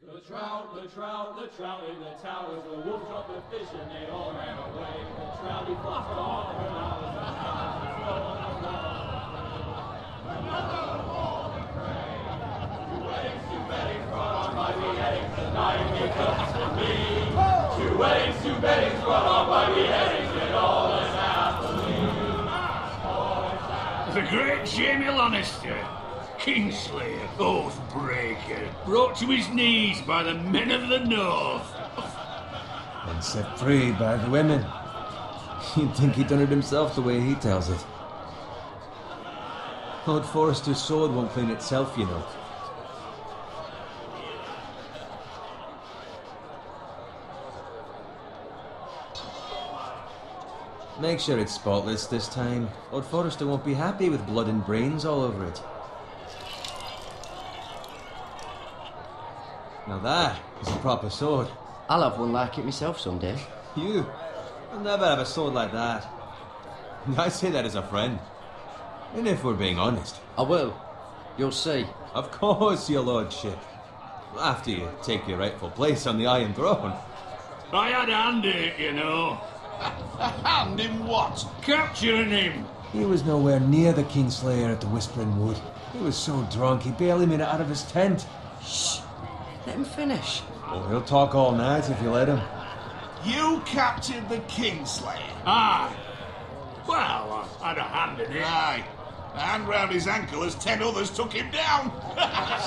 The trout in the towers, the wolf dropped the fish and they all ran away. The trout he fought for all her hours, the hounds another war to pray. Two weddings brought on by beheadings, the night may comes for me. Two weddings brought on by beheadings, and all is happily. The great Jamie Lannister, Kingslayer, Oathbreaker, brought to his knees by the men of the North. And set free by the women. You'd think he'd done it himself the way he tells it. Lord Forrester's sword won't clean itself, you know. Make sure it's spotless this time. Lord Forrester won't be happy with blood and brains all over it. Now that is a proper sword. I'll have one like it myself someday. You? You'll never have a sword like that. I say that as a friend. And if we're being honest. I will. You'll see. Of course, your lordship. After you take your rightful place on the Iron Throne. I had a hand in it, you know. A hand in what? Capturing him. He was nowhere near the Kingslayer at the Whispering Wood. He was so drunk he barely made it out of his tent. Shh. Let him finish. Oh, he'll talk all night if you let him. You captured the Kingslayer? Aye. Well, I had a hand in it. Aye. A hand round his ankle as 10 others took him down.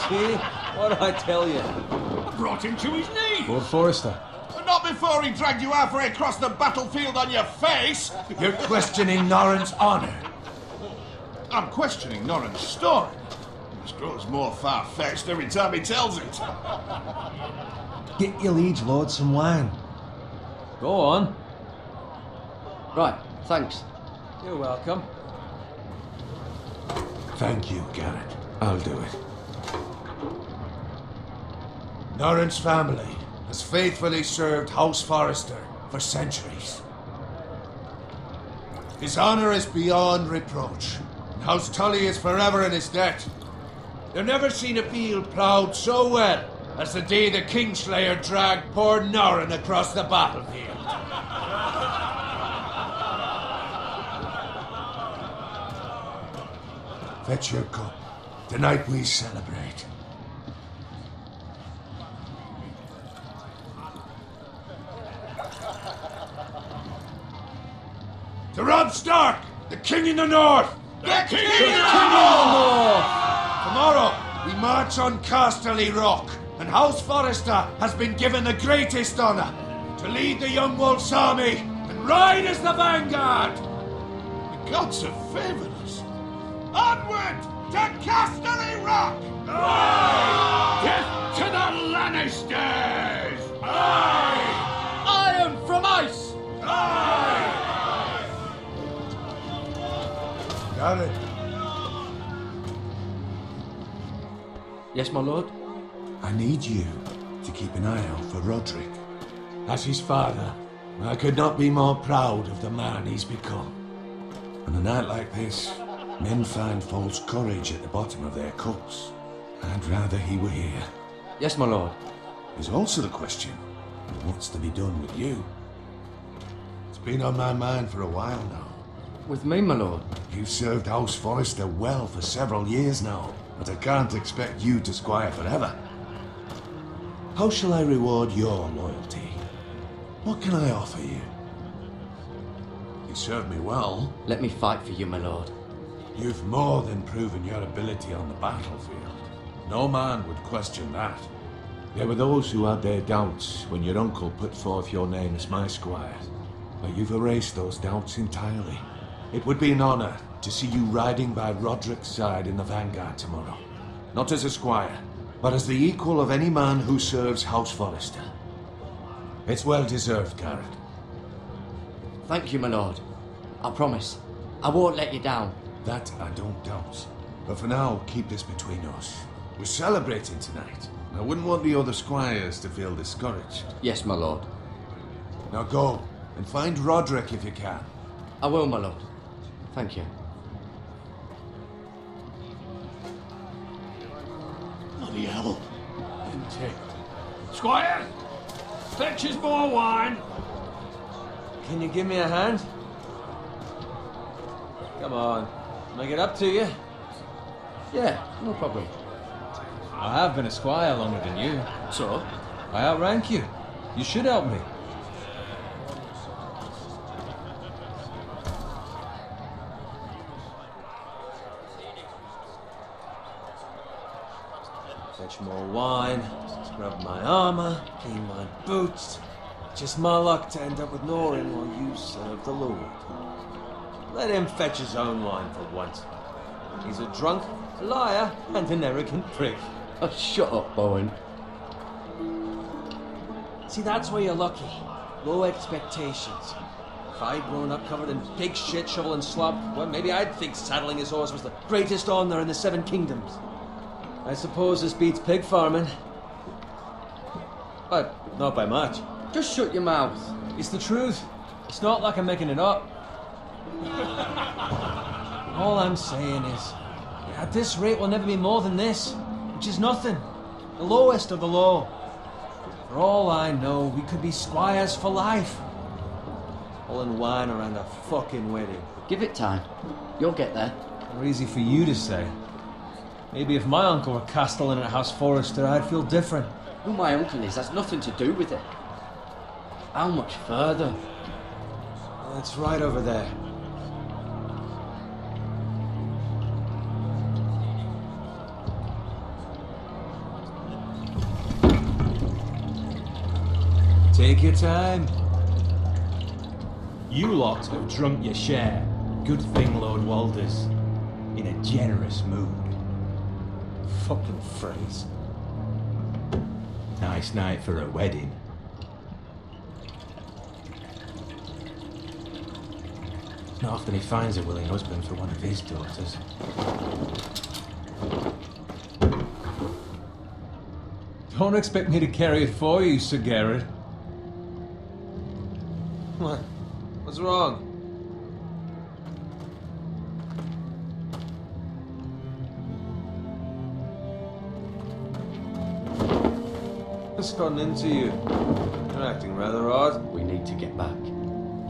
See? What did I tell you? I brought him to his knees. Lord Forrester. But not before he dragged you halfway across the battlefield on your face. You're questioning Norrin's honor. I'm questioning Norrin's story. This grows more far-fetched every time he tells it. Get your liege lord some wine. Go on. Right, thanks. You're welcome. Thank you, Garrett. I'll do it. Norrin's family has faithfully served House Forrester for centuries. His honor is beyond reproach, and House Tully is forever in his debt. They've never seen a field ploughed so well as the day the Kingslayer dragged poor Norrin across the battlefield. Fetch your cup. Tonight we celebrate. To Robb Stark, the King in the North! The King in The the King North! in the North! Tomorrow, we march on Casterly Rock, and House Forrester has been given the greatest honor to lead the Young Wolf's army and ride as the vanguard! The gods have favored us. Onward to Casterly Rock! Aye! Death to the Lannisters! Aye! Iron from ice! Aye! Garrett, Yes, my lord? I need you to keep an eye out for Roderick. As his father, I could not be more proud of the man he's become. On a night like this, men find false courage at the bottom of their cups. I'd rather he were here. Yes, my lord. There's also the question of what's to be done with you. It's been on my mind for a while now. With me, my lord. You've served House Forrester well for several years now, but I can't expect you to squire forever. How shall I reward your loyalty? What can I offer you? You served me well. Let me fight for you, my lord. You've more than proven your ability on the battlefield. No man would question that. There were those who had their doubts when your uncle put forth your name as my squire. But you've erased those doubts entirely. It would be an honor to see you riding by Roderick's side in the vanguard tomorrow. Not as a squire, but as the equal of any man who serves House Forrester. It's well deserved, Garrett. Thank you, my lord. I promise. I won't let you down. That I don't doubt. But for now, keep this between us. We're celebrating tonight. I wouldn't want the other squires to feel discouraged. Yes, my lord. Now go, and find Roderick if you can. I will, my lord. Thank you. Bloody hell. Squire, fetch us more wine. Can you give me a hand? Come on. Make it up to you. Yeah, no problem. I have been a squire longer than you. So? I outrank you. You should help me. Fetch more wine, scrub my armor, clean my boots. Just my luck to end up with Norin while you serve the Lord. Let him fetch his own wine for once. He's a drunk, a liar, and an arrogant prick. Oh, shut up, Bowen. See, that's why you're lucky. Low expectations. If I'd grown up covered in pig shit, shovel and slop, well, maybe I'd think saddling his horse was the greatest honour in the Seven Kingdoms. I suppose this beats pig farming. But not by much. Just shut your mouth. It's the truth. It's not like I'm making it up. All I'm saying is, at this rate we'll never be more than this, which is nothing. The lowest of the low. For all I know, we could be squires for life. All in wine around a fucking wedding. Give it time. You'll get there. More easy for you to say. Maybe if my uncle were castellan at House Forrester, I'd feel different. Who my uncle is has nothing to do with it. How much further? Well, it's right over there. Take your time. You lot have drunk your share. Good thing Lord Walder's in a generous mood. Fucking phrase. Nice night for a wedding. Not often he finds a willing husband for one of his daughters. Don't expect me to carry it for you, Sir Garrett. What? What's wrong? What's gotten into you? You're acting rather odd. We need to get back.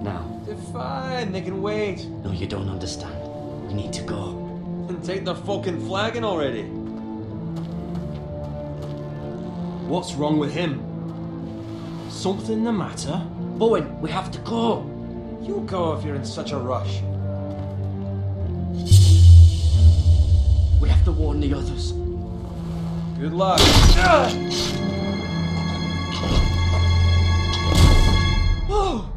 Now. They're fine, they can wait. No, you don't understand. We need to go. And take the fucking flagon already. What's wrong with him? Something the matter? Bowen, we have to go. You go if you're in such a rush. We have to warn the others. Good luck. Oh!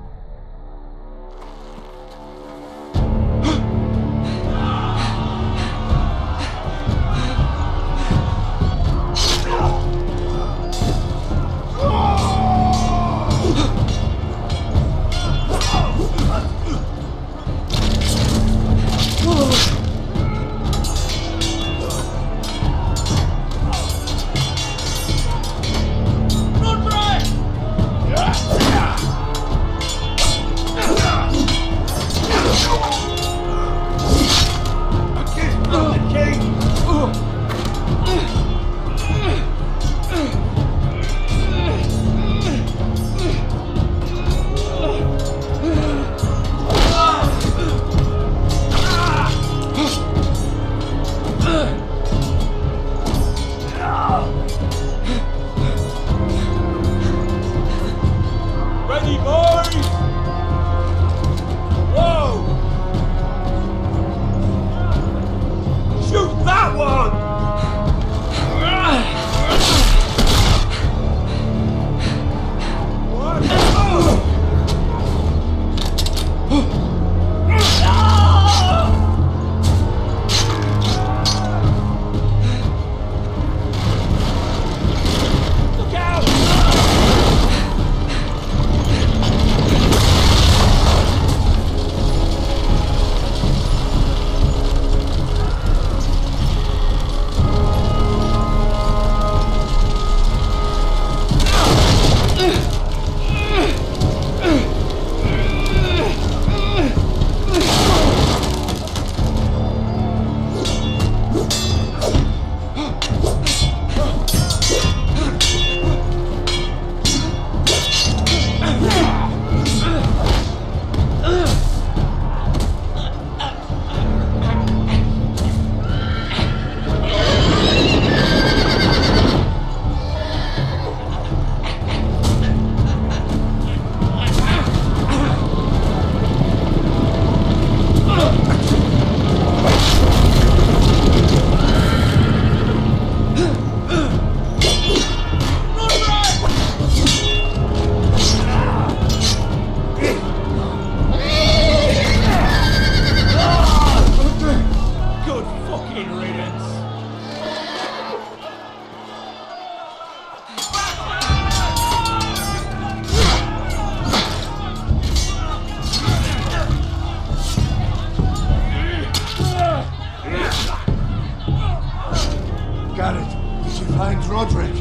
Roderick?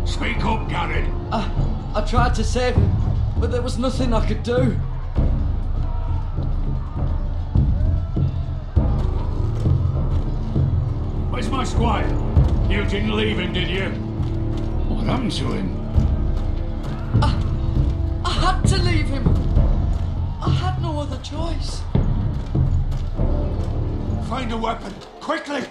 Speak up, Garrett. I tried to save him, but there was nothing I could do. Where's my squire? You didn't leave him, did you? What happened to him? I had to leave him. I had no other choice. Find a weapon, quickly!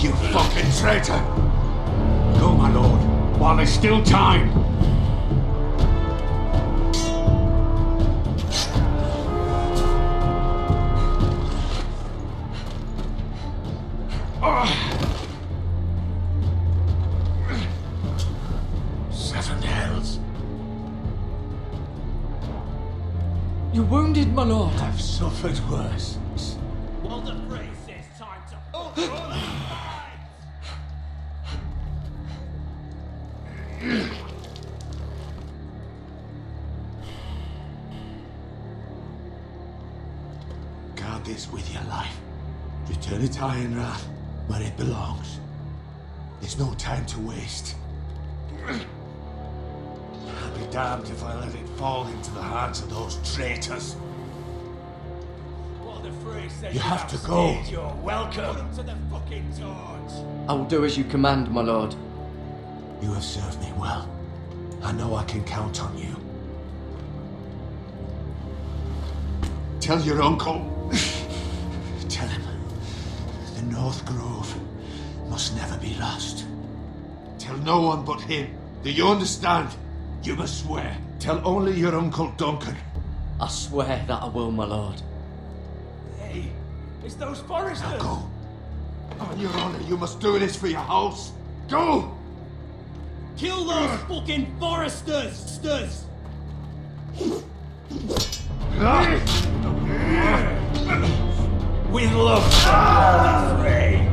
You fucking traitor! Go, my lord, while there's still time. Seven hells. You're wounded, my lord. I've suffered worse. Well, the phrase says time to... Guard this with your life. Return it to Ironrath, where it belongs. There's no time to waste. I'll be damned if I let it fall into the hands of those traitors. Well, the phrase says You have to go. You're welcome. Put him to the fucking torch. I will do as you command, my lord. You have served me well. I know I can count on you. Tell your uncle. Tell him the North Grove must never be lost. Tell no one but him. Do you understand? You must swear. Tell only your Uncle Duncan. I swear that I will, my lord. Hey, it's those foresters. Now go. On your honor, you must do this for your house. Go! Kill those fucking foresters! With love, I'm afraid.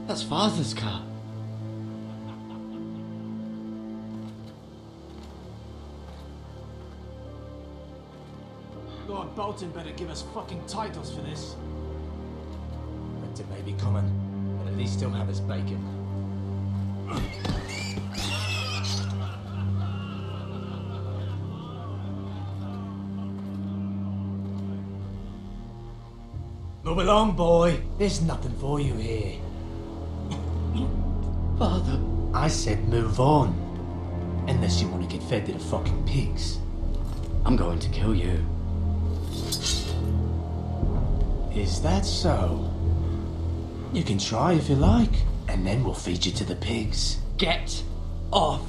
That's Father's car. Lord Bolton better give us fucking titles for this. Winter may be coming, but at least he'll have his bacon. Move along, boy. There's nothing for you here. Father. I said move on. Unless you want to get fed to the fucking pigs. I'm going to kill you. Is that so? You can try if you like, and then we'll feed you to the pigs. Get off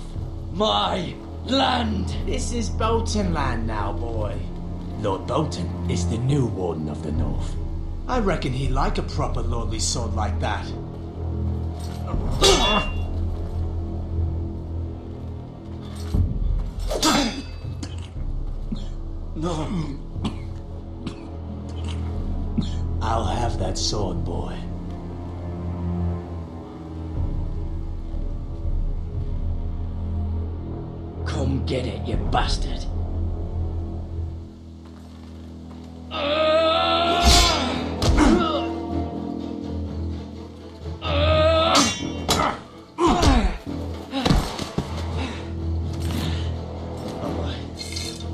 my land! This is Bolton land now, boy. Lord Bolton is the new Warden of the North. I reckon he'd like a proper lordly sword like that. No. I'll have that sword, boy. Come get it, you bastard.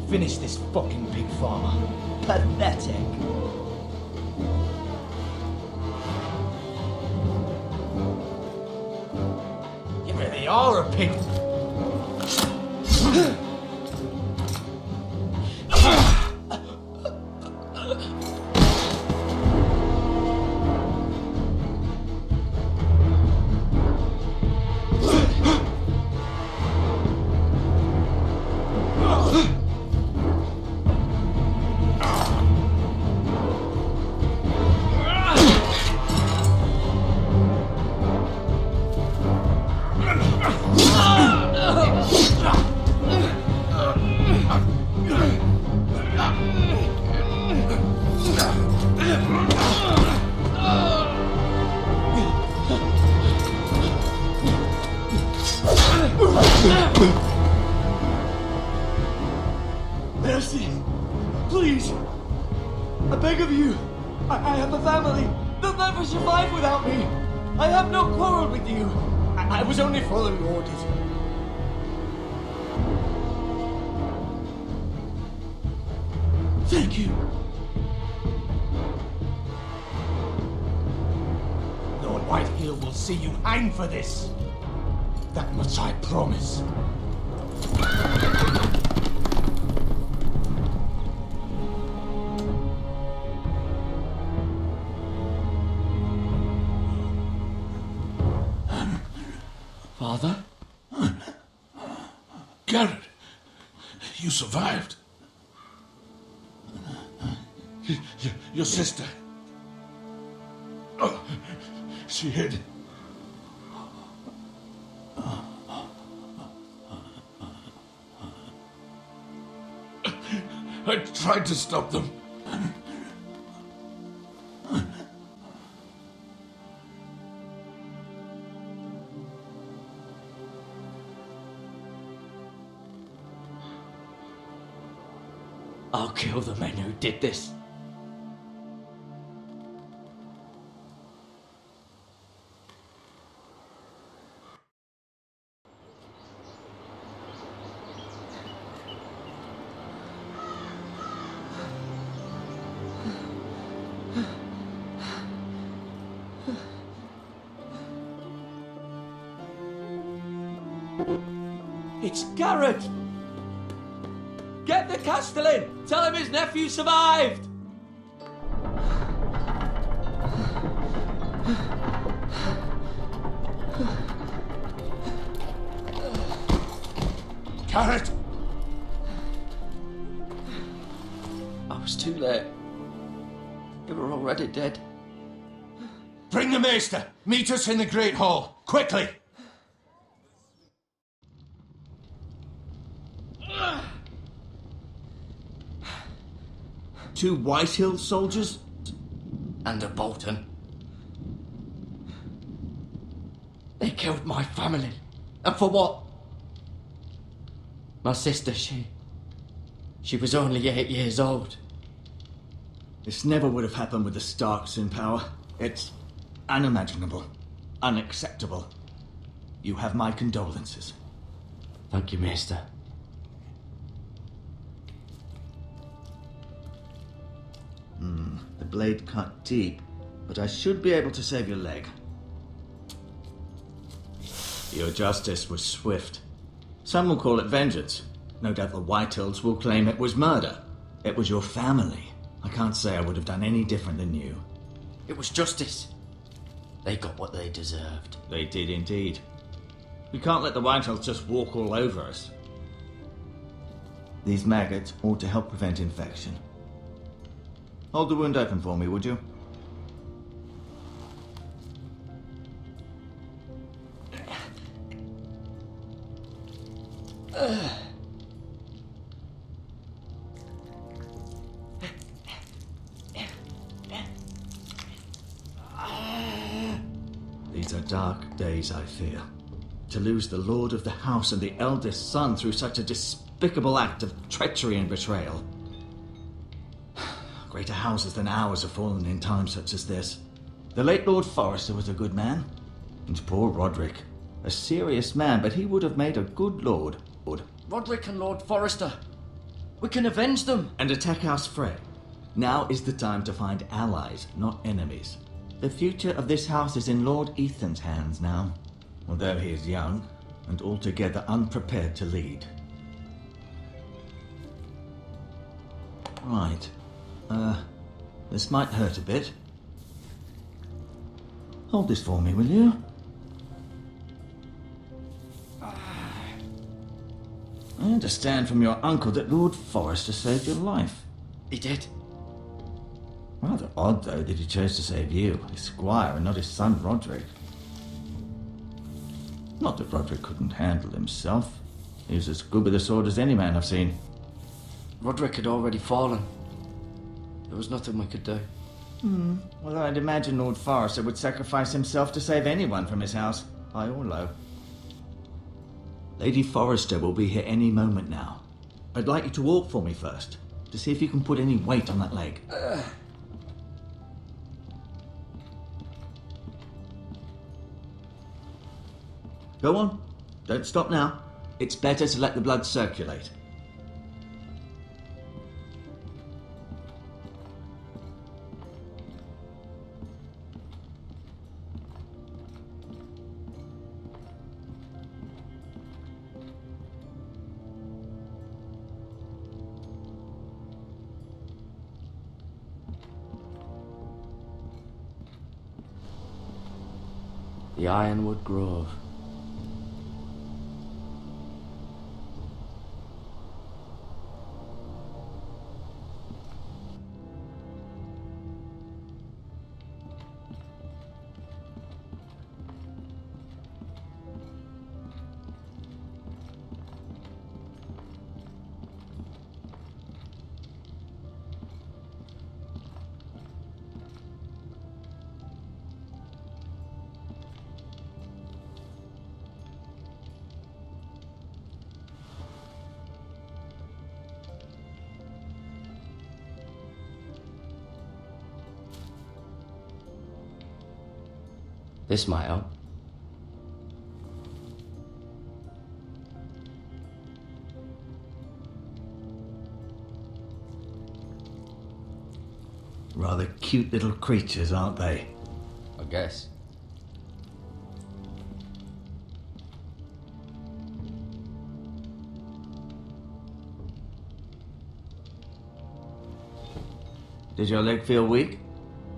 Finish this fucking pig farmer. Pathetic. You really are a pig. Mercy! Please! I beg of you! I have a family! They'll never survive without me! I have no quarrel with you! I was only following orders. Thank you. Lord Whitehill will see you hang for this. That much I promise. Father? Garrett, you survived. Your sister. Oh, she hid. I tried to stop them. I'll kill the men who did this. It's Garrett! Get the Castellan! Tell him his nephew survived! Garrett! I was too late. They were already dead. Bring the maester! Meet us in the Great Hall! Quickly! Two Whitehill soldiers? And a Bolton. They killed my family. And for what? My sister, she was only 8 years old. This never would have happened with the Starks in power. It's unimaginable. Unacceptable. You have my condolences. Thank you, Maester. The blade cut deep, but I should be able to save your leg. Your justice was swift. Some will call it vengeance. No doubt the Whitehills will claim it was murder. It was your family. I can't say I would have done any different than you. It was justice. They got what they deserved. They did indeed. We can't let the Whitehills just walk all over us. These maggots ought to help prevent infection. Hold the wound open for me, would you? These are dark days, I fear. To lose the lord of the house and the eldest son through such a despicable act of treachery and betrayal. Greater houses than ours have fallen in times such as this. The late Lord Forrester was a good man. And poor Roderick. A serious man, but he would have made a good lord. Roderick and Lord Forrester. We can avenge them. And attack House Frey. Now is the time to find allies, not enemies. The future of this house is in Lord Ethan's hands now. Although he is young, and altogether unprepared to lead. Right. This might hurt a bit. Hold this for me, will you? I understand from your uncle that Lord Forrester saved your life. He did. Rather odd, though, that he chose to save you, his squire, and not his son Roderick. Not that Roderick couldn't handle himself. He was as good with a sword as any man I've seen. Roderick had already fallen. There was nothing we could do. Well, I'd imagine Lord Forrester would sacrifice himself to save anyone from his house, high or low. Lady Forrester will be here any moment now. I'd like you to walk for me first, to see if you can put any weight on that leg. Go on. Don't stop now. It's better to let the blood circulate. The Ironwood Grove. This might help. Rather cute little creatures, aren't they? I guess. Did your leg feel weak?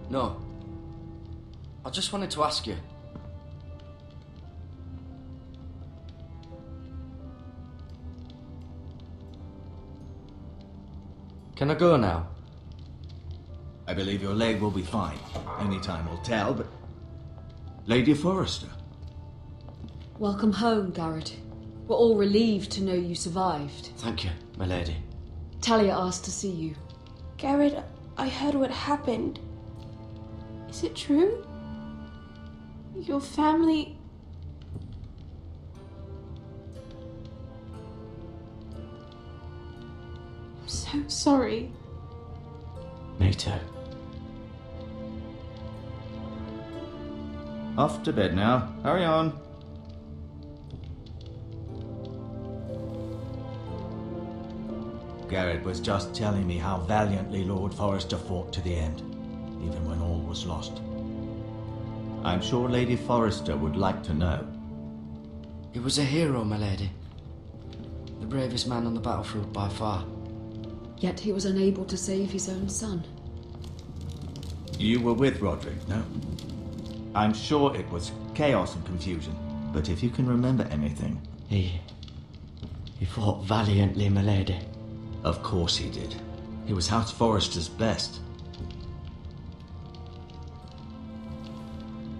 No. I just wanted to ask you. Can I go now? I believe your leg will be fine. Only time will tell, but... Lady Forrester. Welcome home, Garrett. We're all relieved to know you survived. Thank you, my lady. Talia asked to see you. Garrett, I heard what happened. Is it true? Your family... I'm sorry. Me too. Off to bed now. Hurry on. Garrett was just telling me how valiantly Lord Forrester fought to the end, even when all was lost. I'm sure Lady Forrester would like to know. He was a hero, my lady. The bravest man on the battlefield by far. Yet he was unable to save his own son. You were with Roderick, no? I'm sure it was chaos and confusion, but if you can remember anything... He fought valiantly, my lady. Of course he did. He was House Forrester's best.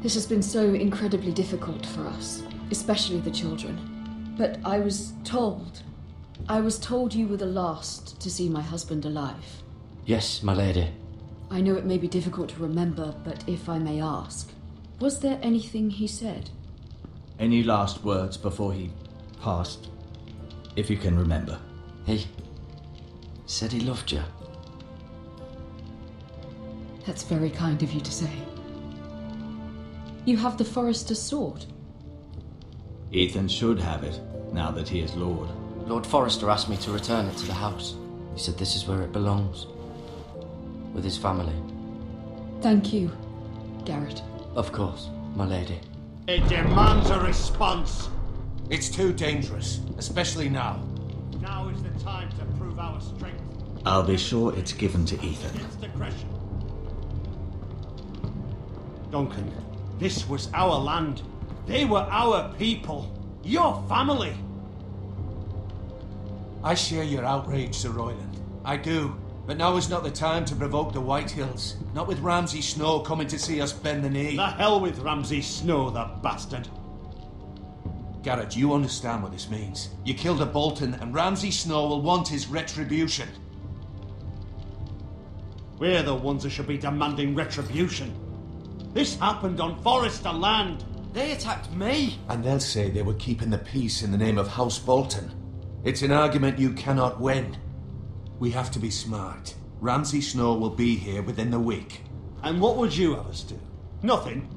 This has been so incredibly difficult for us, especially the children. But I was told you were the last to see my husband alive. Yes, my lady. I know it may be difficult to remember, but if I may ask, was there anything he said? Any last words before he passed? If you can remember. He said he loved you. That's very kind of you to say. You have the Forester's sword. Ethan should have it, now that he is Lord. Lord Forrester asked me to return it to the house. He said this is where it belongs. With his family. Thank you, Garrett. Of course, my lady. It demands a response. It's too dangerous, especially now. Now is the time to prove our strength. I'll be sure it's given to Ethan. Against aggression. Duncan, this was our land. They were our people. Your family. I share your outrage, Sir Royland. I do. But now is not the time to provoke the Whitehills. Not with Ramsay Snow coming to see us bend the knee. The hell with Ramsay Snow, the bastard. Garrett, you understand what this means. You killed a Bolton, and Ramsay Snow will want his retribution. We're the ones who should be demanding retribution. This happened on Forrester land. They attacked me. And they'll say they were keeping the peace in the name of House Bolton. It's an argument you cannot win. We have to be smart. Ramsay Snow will be here within the week. And what would you have us do? Nothing.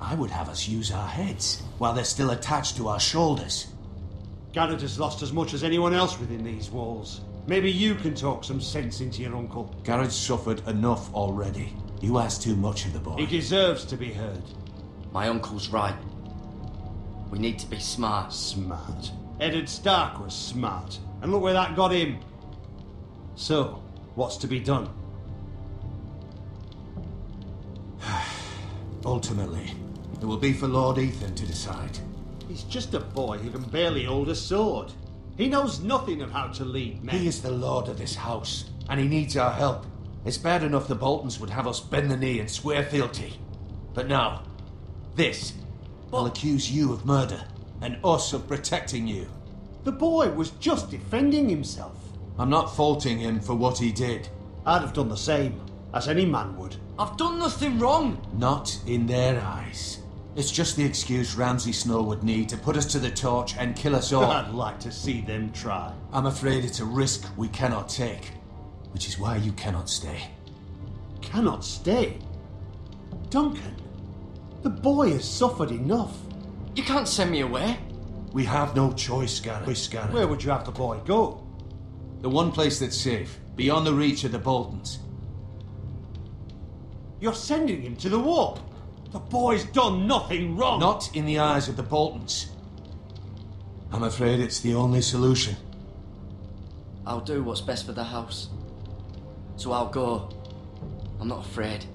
I would have us use our heads, while they're still attached to our shoulders. Garrett has lost as much as anyone else within these walls. Maybe you can talk some sense into your uncle. Garrett's suffered enough already. You ask too much of the boy. He deserves to be heard. My uncle's right. We need to be smart. Smart. Eddard Stark was smart. And look where that got him. So, what's to be done? Ultimately, it will be for Lord Ethan to decide. He's just a boy who can barely hold a sword. He knows nothing of how to lead men. He is the lord of this house, and he needs our help. It's bad enough the Boltons would have us bend the knee and swear fealty. But now, this will accuse you of murder, and us of protecting you. The boy was just defending himself. I'm not faulting him for what he did. I'd have done the same, as any man would. I've done nothing wrong. Not in their eyes. It's just the excuse Ramsay Snow would need to put us to the torch and kill us all. I'd like to see them try. I'm afraid it's a risk we cannot take, which is why you cannot stay. Cannot stay? Duncan, the boy has suffered enough. You can't send me away. We have no choice, Garrett. Where would you have the boy go? The one place that's safe, beyond the reach of the Boltons. You're sending him to the war. The boy's done nothing wrong. Not in the eyes of the Boltons. I'm afraid it's the only solution. I'll do what's best for the house. So I'll go. I'm not afraid.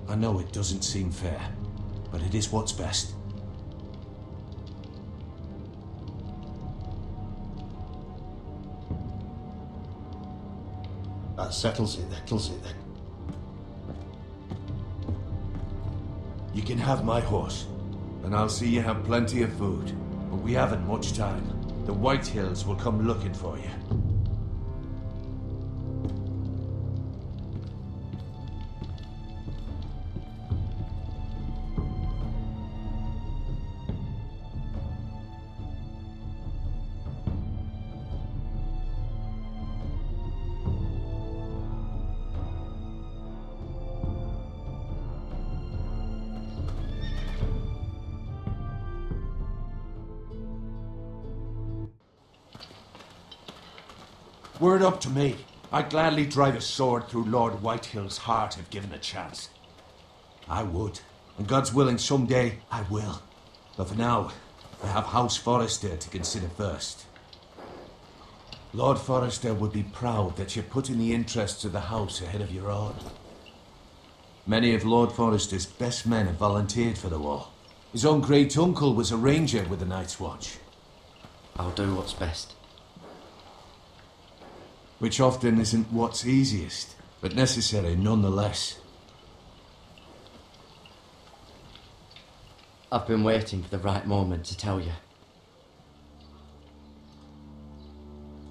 I know it doesn't seem fair, but it is what's best. That settles it then. You can have my horse, and I'll see you have plenty of food. But we haven't much time. The Whitehills will come looking for you. Were it up to me, I'd gladly drive a sword through Lord Whitehill's heart if given a chance. I would, and God's willing someday I will. But for now, I have House Forrester to consider first. Lord Forrester would be proud that you're putting the interests of the house ahead of your own. Many of Lord Forrester's best men have volunteered for the war. His own great-uncle was a ranger with the Night's Watch. I'll do what's best. Which often isn't what's easiest, but necessary nonetheless. I've been waiting for the right moment to tell you.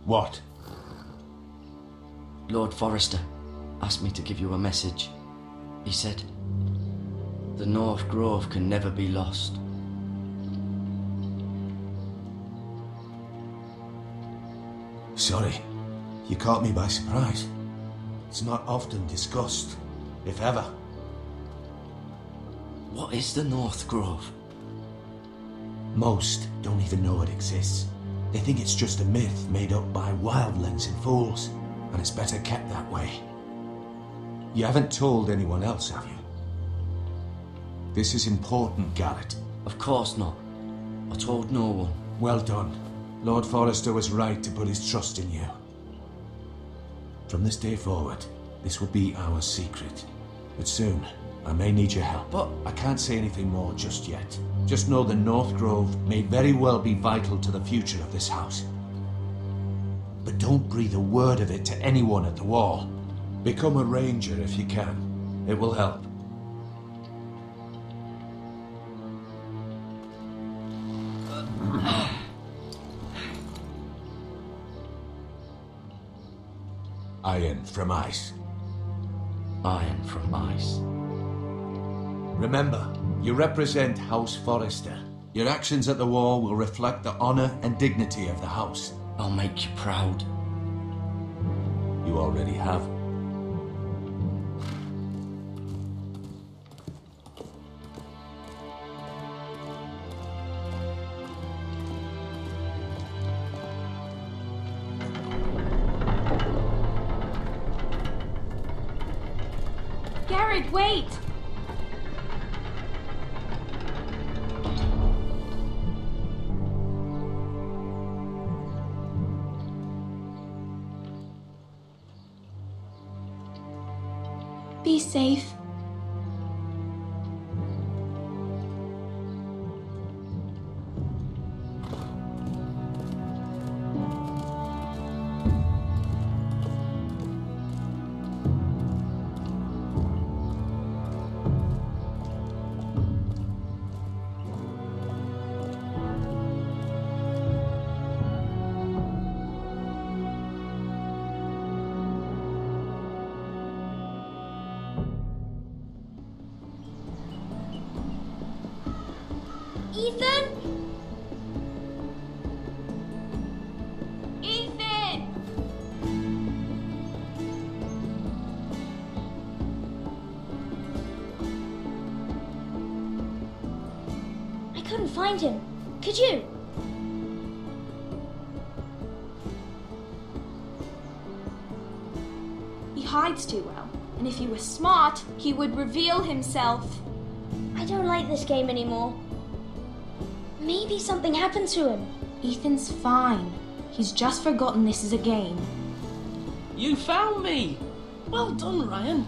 What? Lord Forrester asked me to give you a message. He said, the North Grove can never be lost. Sorry, you caught me by surprise. It's not often discussed, if ever. What is the North Grove? Most don't even know it exists. They think it's just a myth made up by wildlings and fools, and it's better kept that way. You haven't told anyone else, have you? This is important, Garrett. Of course not. I told no one. Well done. Lord Forrester was right to put his trust in you. From this day forward, this will be our secret. But soon, I may need your help. But I can't say anything more just yet. Just know the North Grove may very well be vital to the future of this house. But don't breathe a word of it to anyone at the wall. Become a ranger if you can. It will help. Iron from ice. Iron from ice. Remember, you represent House Forrester. Your actions at the wall will reflect the honor and dignity of the house. I'll make you proud. You already have. Garrett, wait! Be safe. Ethan? Ethan! I couldn't find him. Could you? He hides too well, and if he was smart, he would reveal himself. I don't like this game anymore. Maybe something happened to him. Ethan's fine. He's just forgotten this is a game. You found me! Well done, Ryan.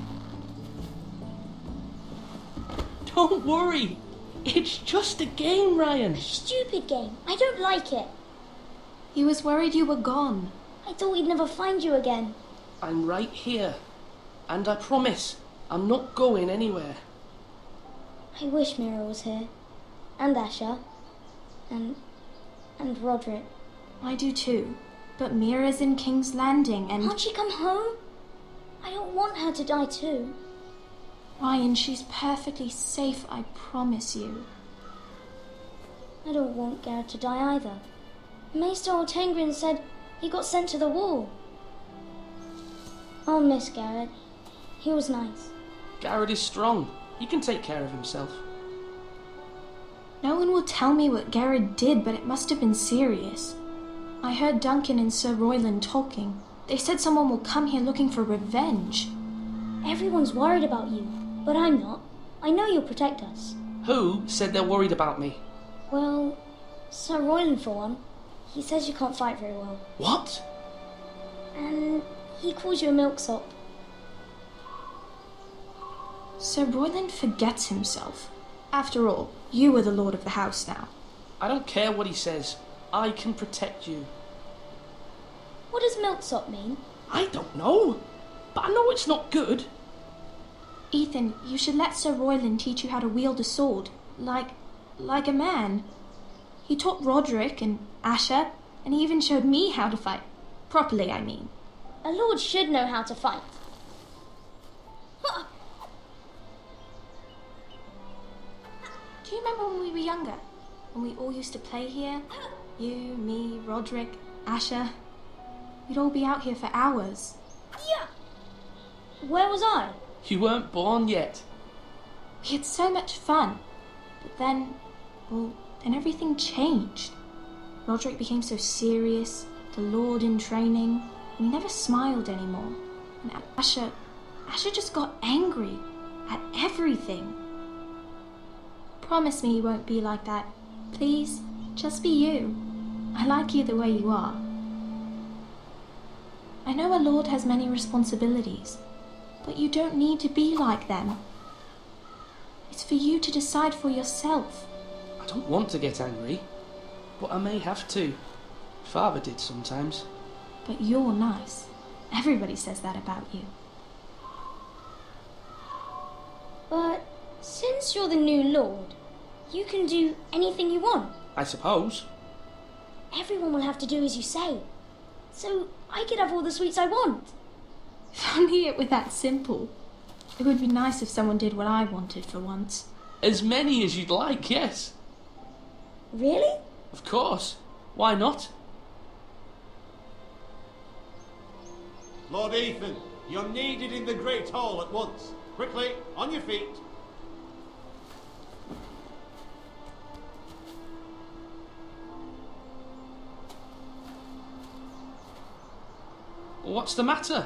Don't worry. It's just a game, Ryan. Stupid game. I don't like it. He was worried you were gone. I thought we'd never find you again. I'm right here. And I promise, I'm not going anywhere. I wish Mira was here. And Asher. And Roderick. I do too. But Mira's in King's Landing and... Can't she come home? I don't want her to die too. Ryan, she's perfectly safe, I promise you. I don't want Garrett to die either. Maester Ortengrin said he got sent to the wall. I'll miss Garrett. He was nice. Garrett is strong. He can take care of himself. No one will tell me what Garrett did, but it must have been serious. I heard Duncan and Sir Royland talking. They said someone will come here looking for revenge. Everyone's worried about you, but I'm not. I know you'll protect us. Who said they're worried about me? Well, Sir Royland for one. He says you can't fight very well. What? And he calls you a milksop. Sir Royland forgets himself. After all, you are the lord of the house now. I don't care what he says. I can protect you. What does milksop mean? I don't know, but I know it's not good. Ethan, you should let Sir Royland teach you how to wield a sword, like a man. He taught Roderick and Asher, and he even showed me how to fight. Properly, I mean. A lord should know how to fight. Do you remember when we were younger? When we all used to play here? You, me, Roderick, Asher. We'd all be out here for hours. Yeah. Where was I? You weren't born yet. We had so much fun. But then everything changed. Roderick became so serious, the Lord in training, and he never smiled anymore. And Asher just got angry at everything. Promise me you won't be like that. Please, just be you. I like you the way you are. I know a lord has many responsibilities, but you don't need to be like them. It's for you to decide for yourself. I don't want to get angry, but I may have to. Father did sometimes. But you're nice. Everybody says that about you. But since you're the new lord, you can do anything you want. I suppose. Everyone will have to do as you say. So I could have all the sweets I want. If only it were that simple. It would be nice if someone did what I wanted for once. As many as you'd like, yes. Really? Of course. Why not? Lord Ethan, you're needed in the Great Hall at once. Quickly, on your feet. What's the matter?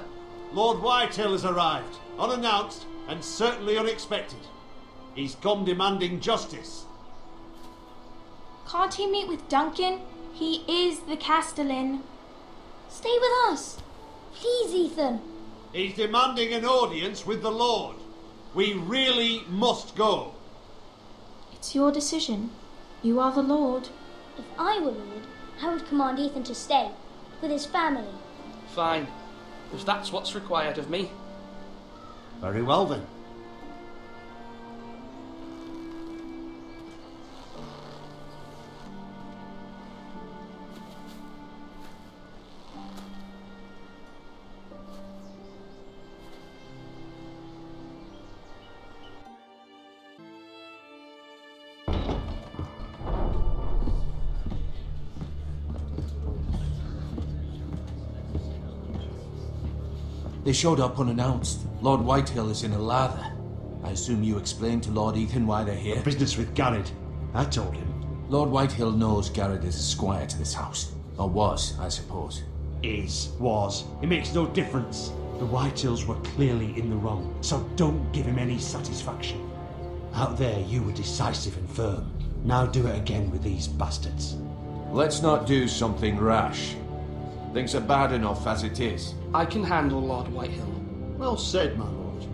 Lord Whitehill has arrived, unannounced and certainly unexpected. He's come demanding justice. Can't he meet with Duncan? He is the Castellan. Stay with us. Please, Ethan. He's demanding an audience with the Lord. We really must go. It's your decision. You are the Lord. If I were Lord, I would command Ethan to stay, with his family. Fine, if that's what's required of me. Very well then. They showed up unannounced. Lord Whitehill is in a lather. I assume you explained to Lord Ethan why they're here? Business with Garrett. I told him. Lord Whitehill knows Garrett is a squire to this house. Or was, I suppose. Was. It makes no difference. The Whitehills were clearly in the wrong, so don't give him any satisfaction. Out there you were decisive and firm. Now do it again with these bastards. Let's not do something rash. Things are bad enough as it is. I can handle Lord Whitehill. Well said, my lord.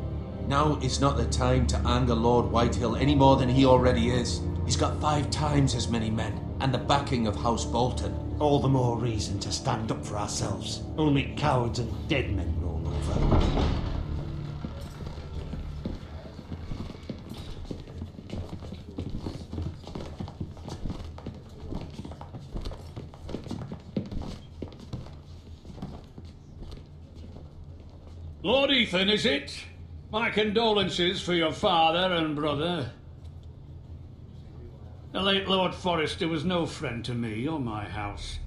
Now is not the time to anger Lord Whitehill any more than he already is. He's got 5 times as many men, and the backing of House Bolton. All the more reason to stand up for ourselves. Only cowards and dead men roll over. Lord Ethan, is it? My condolences for your father and brother. The late Lord Forrester was no friend to me or my house.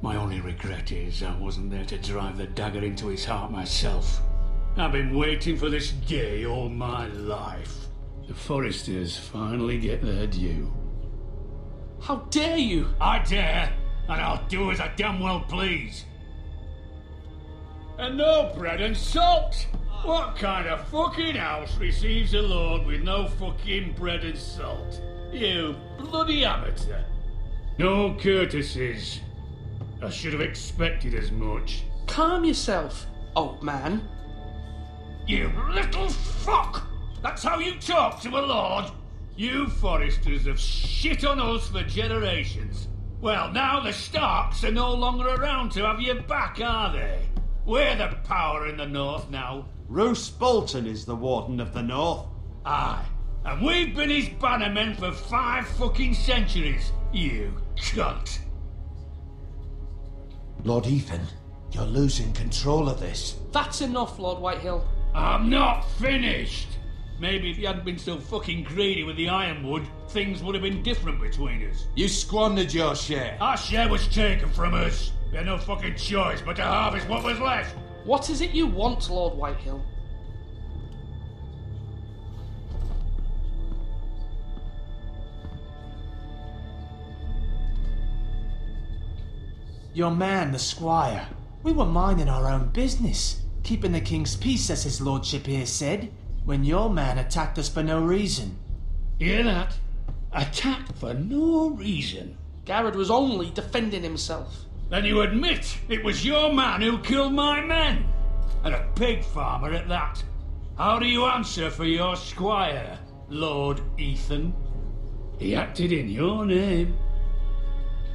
My only regret is I wasn't there to drive the dagger into his heart myself. I've been waiting for this day all my life. The Forresters finally get their due. How dare you? I dare, and I'll do as I damn well please. And no bread and salt! What kind of fucking house receives a lord with no fucking bread and salt? You bloody amateur. No courtesies. I should have expected as much. Calm yourself, old man. You little fuck! That's how you talk to a lord? You Foresters have shit on us for generations. Well, now the Starks are no longer around to have your back, are they? We're the power in the north now. Roose Bolton is the Warden of the North. Aye, and we've been his bannermen for 5 fucking centuries, you cunt. Lord Ethan, you're losing control of this. That's enough, Lord Whitehill. I'm not finished. Maybe if you hadn't been so fucking greedy with the ironwood, things would have been different between us. You squandered your share. Our share was taken from us. We had no fucking choice but to harvest what was left. What is it you want, Lord Whitehill? Your man, the squire. We were minding our own business, keeping the king's peace, as his lordship here said, when your man attacked us for no reason. Hear that? Attacked for no reason. Garrett was only defending himself. Then you admit it was your man who killed my men? And a pig farmer at that. How do you answer for your squire, Lord Ethan? He acted in your name.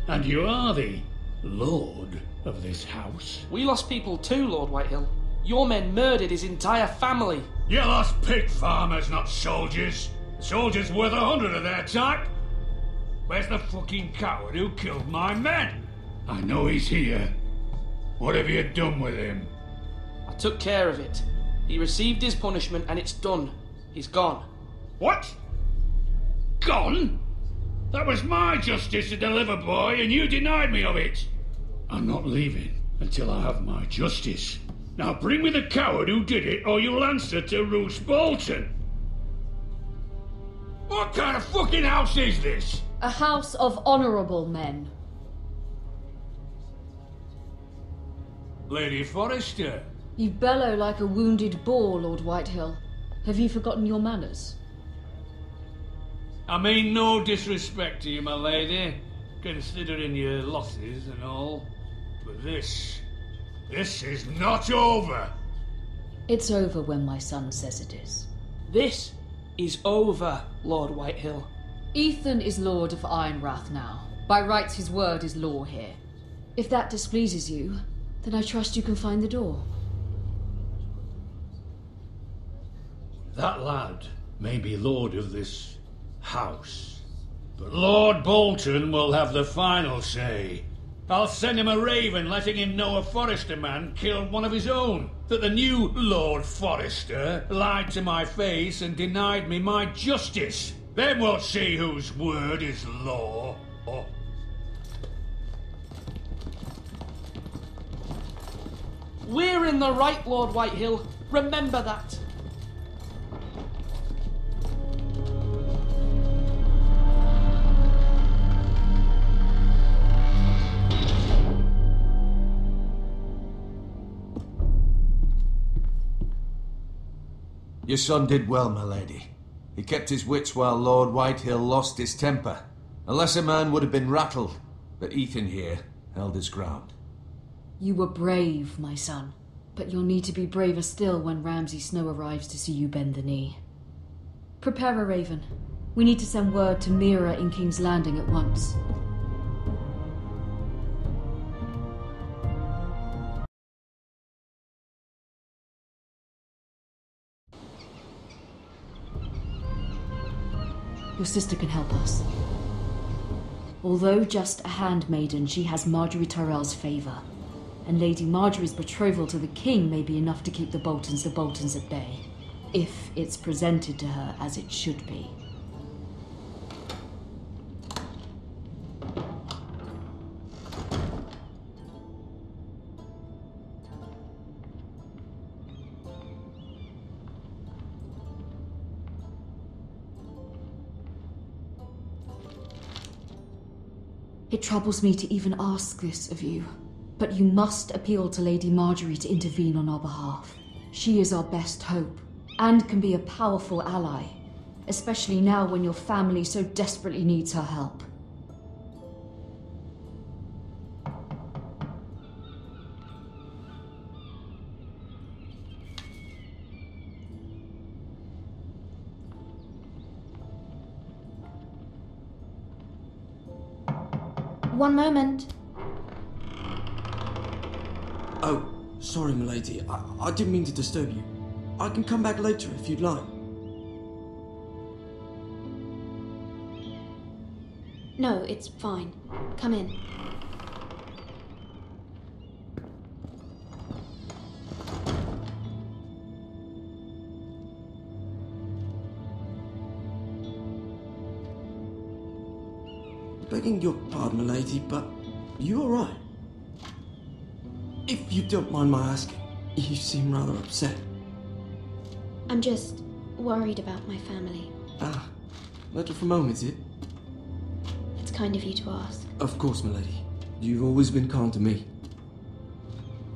And you are the lord of this house. We lost people too, Lord Whitehill. Your men murdered his entire family. You lost pig farmers, not soldiers. Soldiers worth 100 of their type. Where's the fucking coward who killed my men? I know he's here. What have you done with him? I took care of it. He received his punishment and it's done. He's gone. What? Gone? That was my justice to deliver, boy, and you denied me of it. I'm not leaving until I have my justice. Now bring me the coward who did it, or you'll answer to Roose Bolton. What kind of fucking house is this? A house of honourable men. Lady Forrester. You bellow like a wounded boar, Lord Whitehill. Have you forgotten your manners? I mean no disrespect to you, my lady, considering your losses and all, but this is not over. It's over when my son says it is. This is over, Lord Whitehill. Ethan is Lord of Ironrath now. By rights, his word is law here. If that displeases you, then I trust you can find the door. That lad may be lord of this house, but Lord Bolton will have the final say. I'll send him a raven letting him know a Forester man killed one of his own, that the new Lord Forester lied to my face and denied me my justice. Then we'll see whose word is law. We're in the right, Lord Whitehill. Remember that. Your son did well, my lady. He kept his wits while Lord Whitehill lost his temper. A lesser man would have been rattled, but Ethan here held his ground. You were brave, my son, but you'll need to be braver still when Ramsay Snow arrives to see you bend the knee. Prepare a raven. We need to send word to Mira in King's Landing at once. Your sister can help us. Although just a handmaiden, she has Marjorie Tyrell's favour. And Lady Marjorie's betrothal to the king may be enough to keep the Boltons at bay. If it's presented to her as it should be. It troubles me to even ask this of you, but you must appeal to Lady Marjorie to intervene on our behalf. She is our best hope, and can be a powerful ally, especially now when your family so desperately needs her help. One moment. Oh, sorry, milady. I didn't mean to disturb you. I can come back later if you'd like. No, it's fine. Come in. Begging your pardon, milady, but you alright? If you don't mind my asking, you seem rather upset. I'm just worried about my family. Ah, letter from home, is it? It's kind of you to ask. Of course, milady. You've always been kind to me.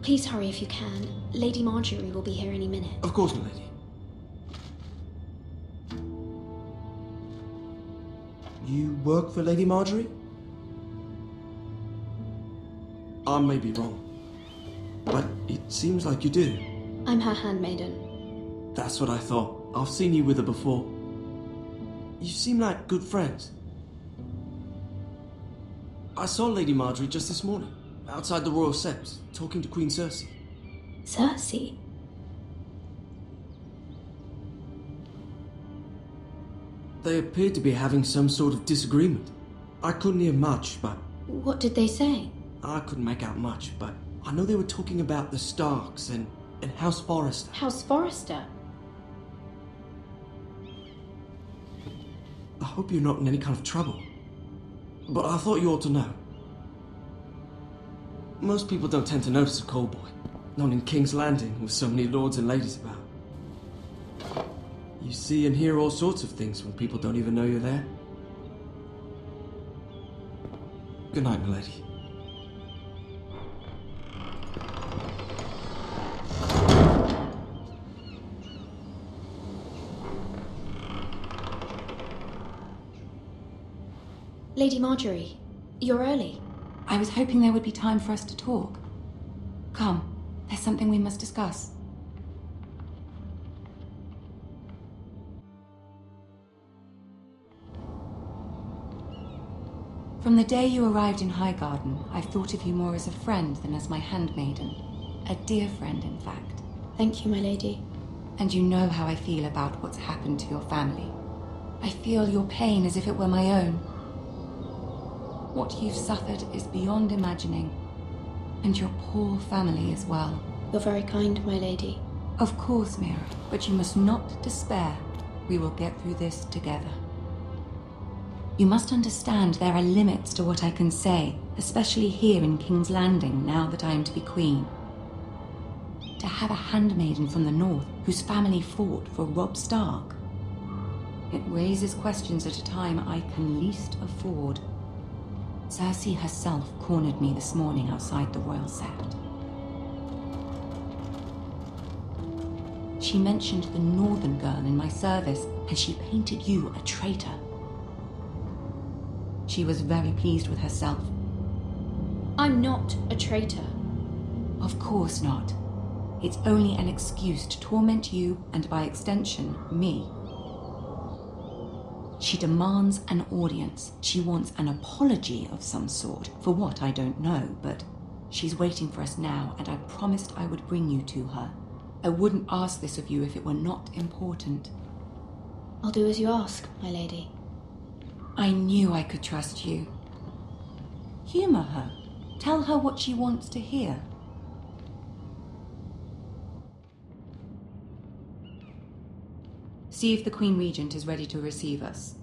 Please hurry if you can. Lady Marjorie will be here any minute. Of course, milady. You work for Lady Marjorie? I may be wrong, but it seems like you do. I'm her handmaiden. That's what I thought. I've seen you with her before. You seem like good friends. I saw Lady Marjorie just this morning, outside the Royal Sept, talking to Queen Cersei. Cersei? They appeared to be having some sort of disagreement. I couldn't hear much, but... What did they say? I couldn't make out much, but I know they were talking about the Starks and House Forrester. House Forrester? I hope you're not in any kind of trouble, but I thought you ought to know. Most people don't tend to notice a callboy, not in King's Landing with so many lords and ladies about. You see and hear all sorts of things when people don't even know you're there. Good night, milady. Lady Marjorie, you're early. I was hoping there would be time for us to talk. Come, there's something we must discuss. From the day you arrived in Highgarden, I've thought of you more as a friend than as my handmaiden. A dear friend, in fact. Thank you, my lady. And you know how I feel about what's happened to your family. I feel your pain as if it were my own. What you've suffered is beyond imagining. And your poor family as well. You're very kind, my lady. Of course, Mira, but you must not despair. We will get through this together. You must understand there are limits to what I can say, especially here in King's Landing, now that I am to be queen. To have a handmaiden from the north whose family fought for Robb Stark. It raises questions at a time I can least afford. Cersei herself cornered me this morning outside the Royal Sept. She mentioned the northern girl in my service, and she painted you a traitor. She was very pleased with herself. I'm not a traitor. Of course not. It's only an excuse to torment you, and by extension, me. She demands an audience. She wants an apology of some sort, for what I don't know, but she's waiting for us now, and I promised I would bring you to her. I wouldn't ask this of you if it were not important. I'll do as you ask, my lady. I knew I could trust you. Humor her. Tell her what she wants to hear. See if the Queen Regent is ready to receive us.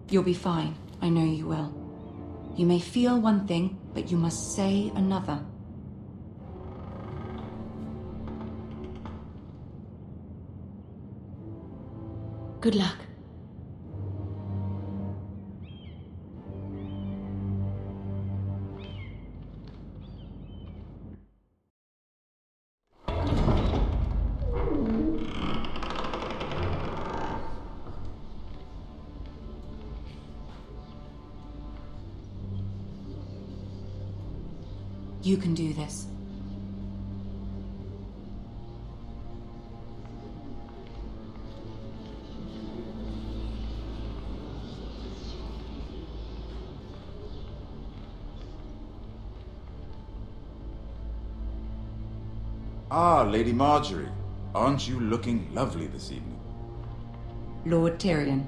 You'll be fine. I know you will. You may feel one thing, but you must say another. Good luck. You can do this. Ah, Lady Marjorie. Aren't you looking lovely this evening? Lord Tyrion.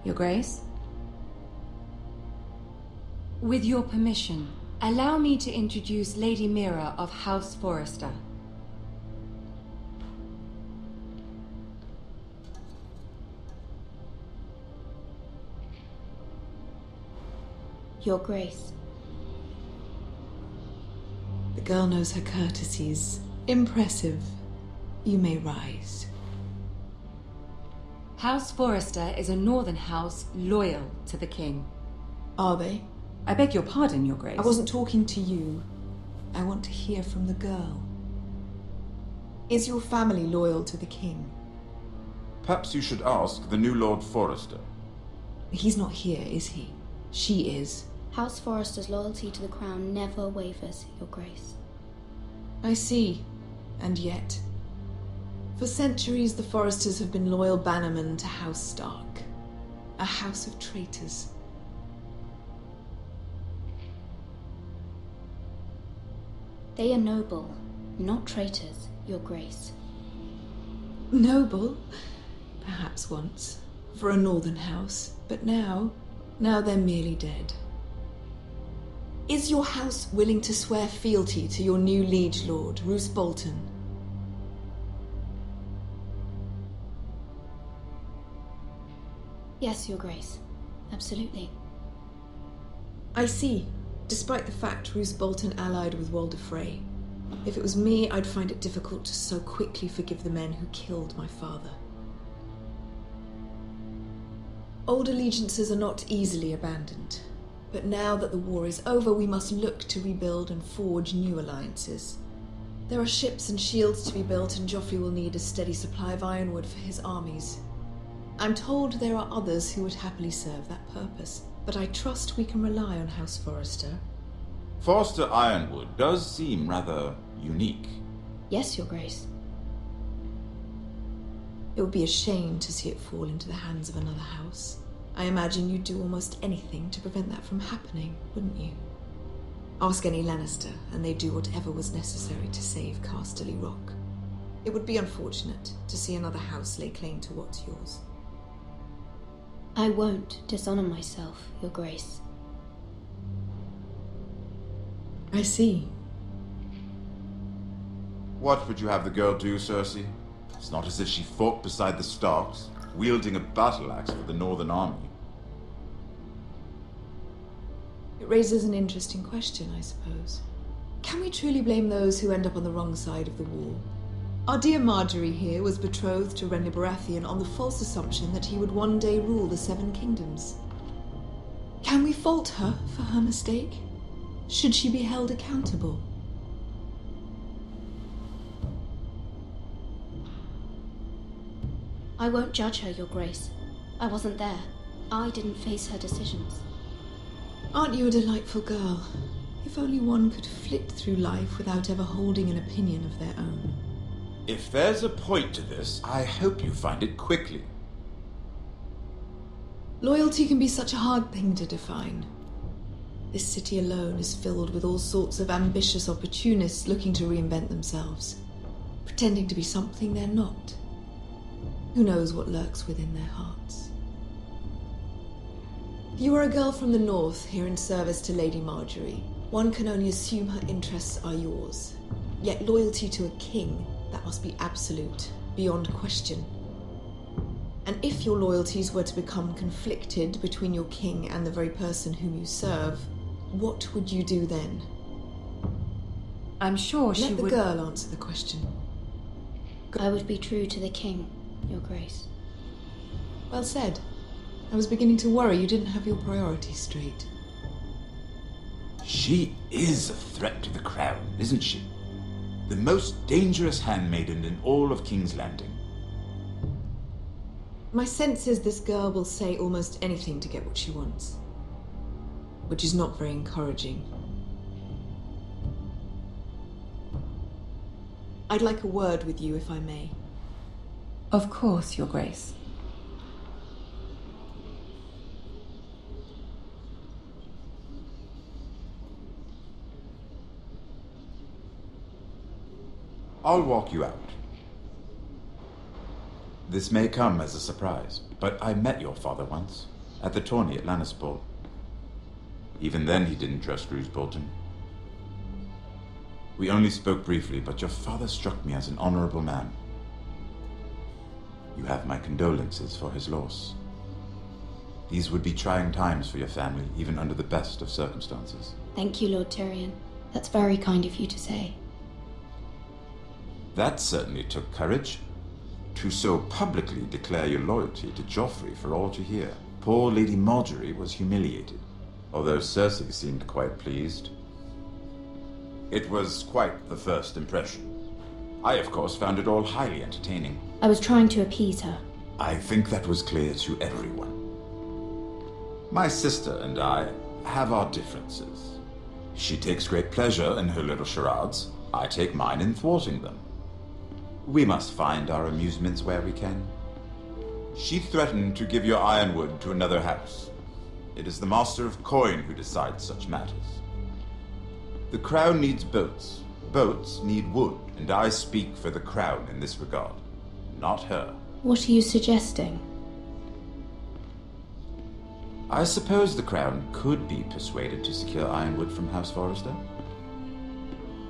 Your Grace? With your permission, allow me to introduce Lady Mira of House Forrester. Your Grace. The girl knows her courtesies. Impressive. You may rise. House Forrester is a northern house loyal to the king. Are they? I beg your pardon, Your Grace. I wasn't talking to you. I want to hear from the girl. Is your family loyal to the king? Perhaps you should ask the new Lord Forrester. He's not here, is he? She is. House Forrester's loyalty to the crown never wavers, Your Grace. I see. And yet, for centuries the Forresters have been loyal bannermen to House Stark. A house of traitors. They are noble, not traitors, Your Grace. Noble? Perhaps once. For a northern house. But now they're merely dead. Is your house willing to swear fealty to your new liege lord, Roose Bolton? Yes, Your Grace. Absolutely. I see. Despite the fact Roose Bolton allied with Walder Frey. If it was me, I'd find it difficult to so quickly forgive the men who killed my father. Old allegiances are not easily abandoned. But now that the war is over, we must look to rebuild and forge new alliances. There are ships and shields to be built, and Joffrey will need a steady supply of ironwood for his armies. I'm told there are others who would happily serve that purpose, but I trust we can rely on House Forrester. Forrester Ironwood does seem rather unique. Yes, Your Grace. It would be a shame to see it fall into the hands of another house. I imagine you'd do almost anything to prevent that from happening, wouldn't you? Ask any Lannister, and they'd do whatever was necessary to save Casterly Rock. It would be unfortunate to see another house lay claim to what's yours. I won't dishonor myself, Your Grace. I see. What would you have the girl do, Cersei? It's not as if she fought beside the Starks, wielding a battle axe for the Northern Army. It raises an interesting question, I suppose. Can we truly blame those who end up on the wrong side of the wall? Our dear Marjorie here was betrothed to Renly Baratheon on the false assumption that he would one day rule the Seven Kingdoms. Can we fault her for her mistake? Should she be held accountable? I won't judge her, Your Grace. I wasn't there. I didn't face her decisions. Aren't you a delightful girl? If only one could flit through life without ever holding an opinion of their own. If there's a point to this, I hope you find it quickly. Loyalty can be such a hard thing to define. This city alone is filled with all sorts of ambitious opportunists looking to reinvent themselves, pretending to be something they're not. Who knows what lurks within their hearts? You are a girl from the north, here in service to Lady Marjorie. One can only assume her interests are yours. Yet loyalty to a king, that must be absolute, beyond question. And if your loyalties were to become conflicted between your king and the very person whom you serve, What would you do then? I'm sure she Let the would... girl answer the question. I would be true to the king, Your Grace. Well said. I was beginning to worry you didn't have your priorities straight. She is a threat to the crown, isn't she? The most dangerous handmaiden in all of King's Landing. My sense is this girl will say almost anything to get what she wants. Which is not very encouraging. I'd like a word with you, if I may. Of course, Your Grace. I'll walk you out. This may come as a surprise, but I met your father once, at the tourney at Lannisport. Even then he didn't trust Bolton. We only spoke briefly, but your father struck me as an honorable man. You have my condolences for his loss. These would be trying times for your family, even under the best of circumstances. Thank you, Lord Tyrion. That's very kind of you to say. That certainly took courage. To so publicly declare your loyalty to Joffrey for all to hear. Poor Lady Margaery was humiliated, although Cersei seemed quite pleased. It was quite the first impression. I, of course, found it all highly entertaining. I was trying to appease her. I think that was clear to everyone. My sister and I have our differences. She takes great pleasure in her little charades. I take mine in thwarting them. We must find our amusements where we can. She threatened to give your ironwood to another house. It is the Master of Coin who decides such matters. The crown needs boats. Boats need wood, and I speak for the crown in this regard, not her. What are you suggesting? I suppose the crown could be persuaded to secure ironwood from House Forrester.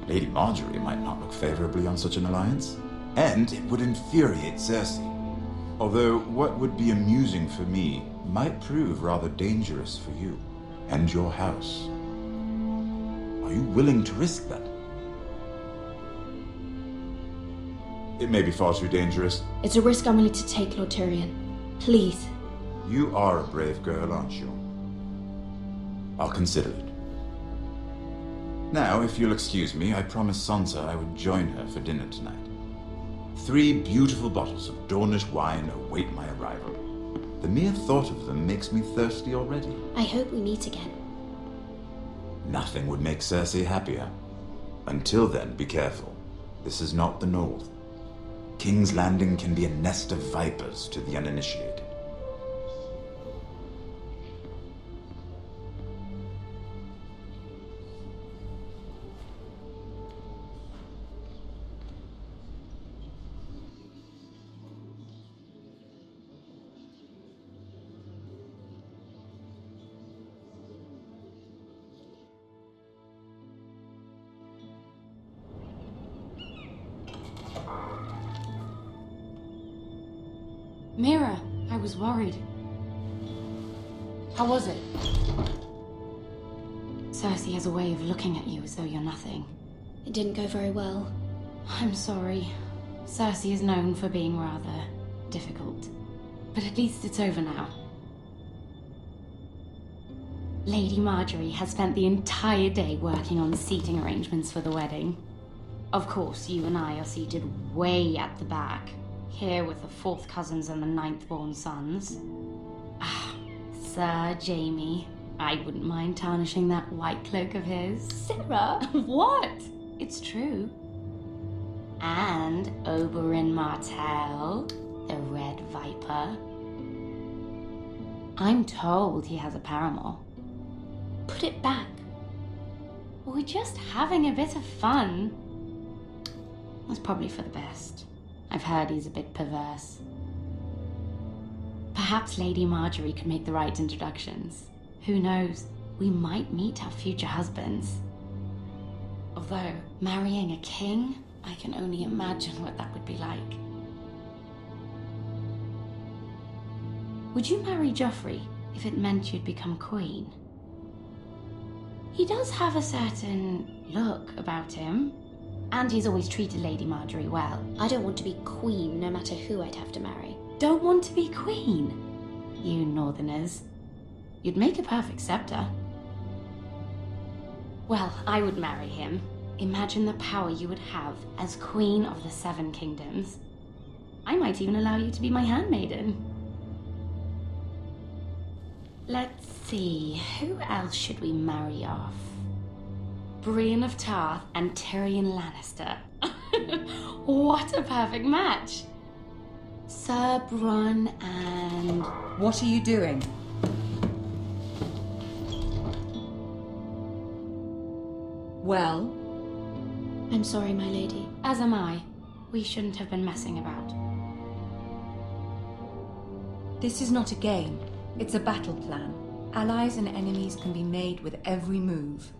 Lady Margaery might not look favorably on such an alliance, and it would infuriate Cersei. Although what would be amusing for me might prove rather dangerous for you and your house. Are you willing to risk that? It may be far too dangerous. It's a risk I'm willing to take, Lord Tyrion. Please. You are a brave girl, aren't you? I'll consider it. Now, if you'll excuse me, I promised Sansa I would join her for dinner tonight. 3 beautiful bottles of Dornish wine await my arrival. The mere thought of them makes me thirsty already. I hope we meet again. Nothing would make Cersei happier. Until then, be careful. This is not the North. King's Landing can be a nest of vipers to the uninitiated. Mira, I was worried. How was it? Cersei has a way of looking at you as though you're nothing. It didn't go very well. I'm sorry. Cersei is known for being rather difficult. But at least it's over now. Lady Margaery has spent the entire day working on seating arrangements for the wedding. Of course, you and I are seated way at the back. Here with the 4th cousins and the 9th-born sons. Ah, Sir Jaime. I wouldn't mind tarnishing that white cloak of his. Sarah? What? It's true. And Oberyn Martell, the Red Viper. I'm told he has a paramour. Put it back. We're just having a bit of fun. That's probably for the best. I've heard he's a bit perverse. Perhaps Lady Margaery could make the right introductions. Who knows? We might meet our future husbands. Although, marrying a king, I can only imagine what that would be like. Would you marry Joffrey if it meant you'd become queen? He does have a certain look about him. And he's always treated Lady Marjorie well. I don't want to be queen, no matter who I'd have to marry. Don't want to be queen? You northerners. You'd make a perfect scepter. Well, I would marry him. Imagine the power you would have as Queen of the Seven Kingdoms. I might even allow you to be my handmaiden. Let's see, who else should we marry off? Brienne of Tarth and Tyrion Lannister. What a perfect match! Sir Bronn and... What are you doing? Well? I'm sorry, my lady. As am I. We shouldn't have been messing about. This is not a game. It's a battle plan. Allies and enemies can be made with every move.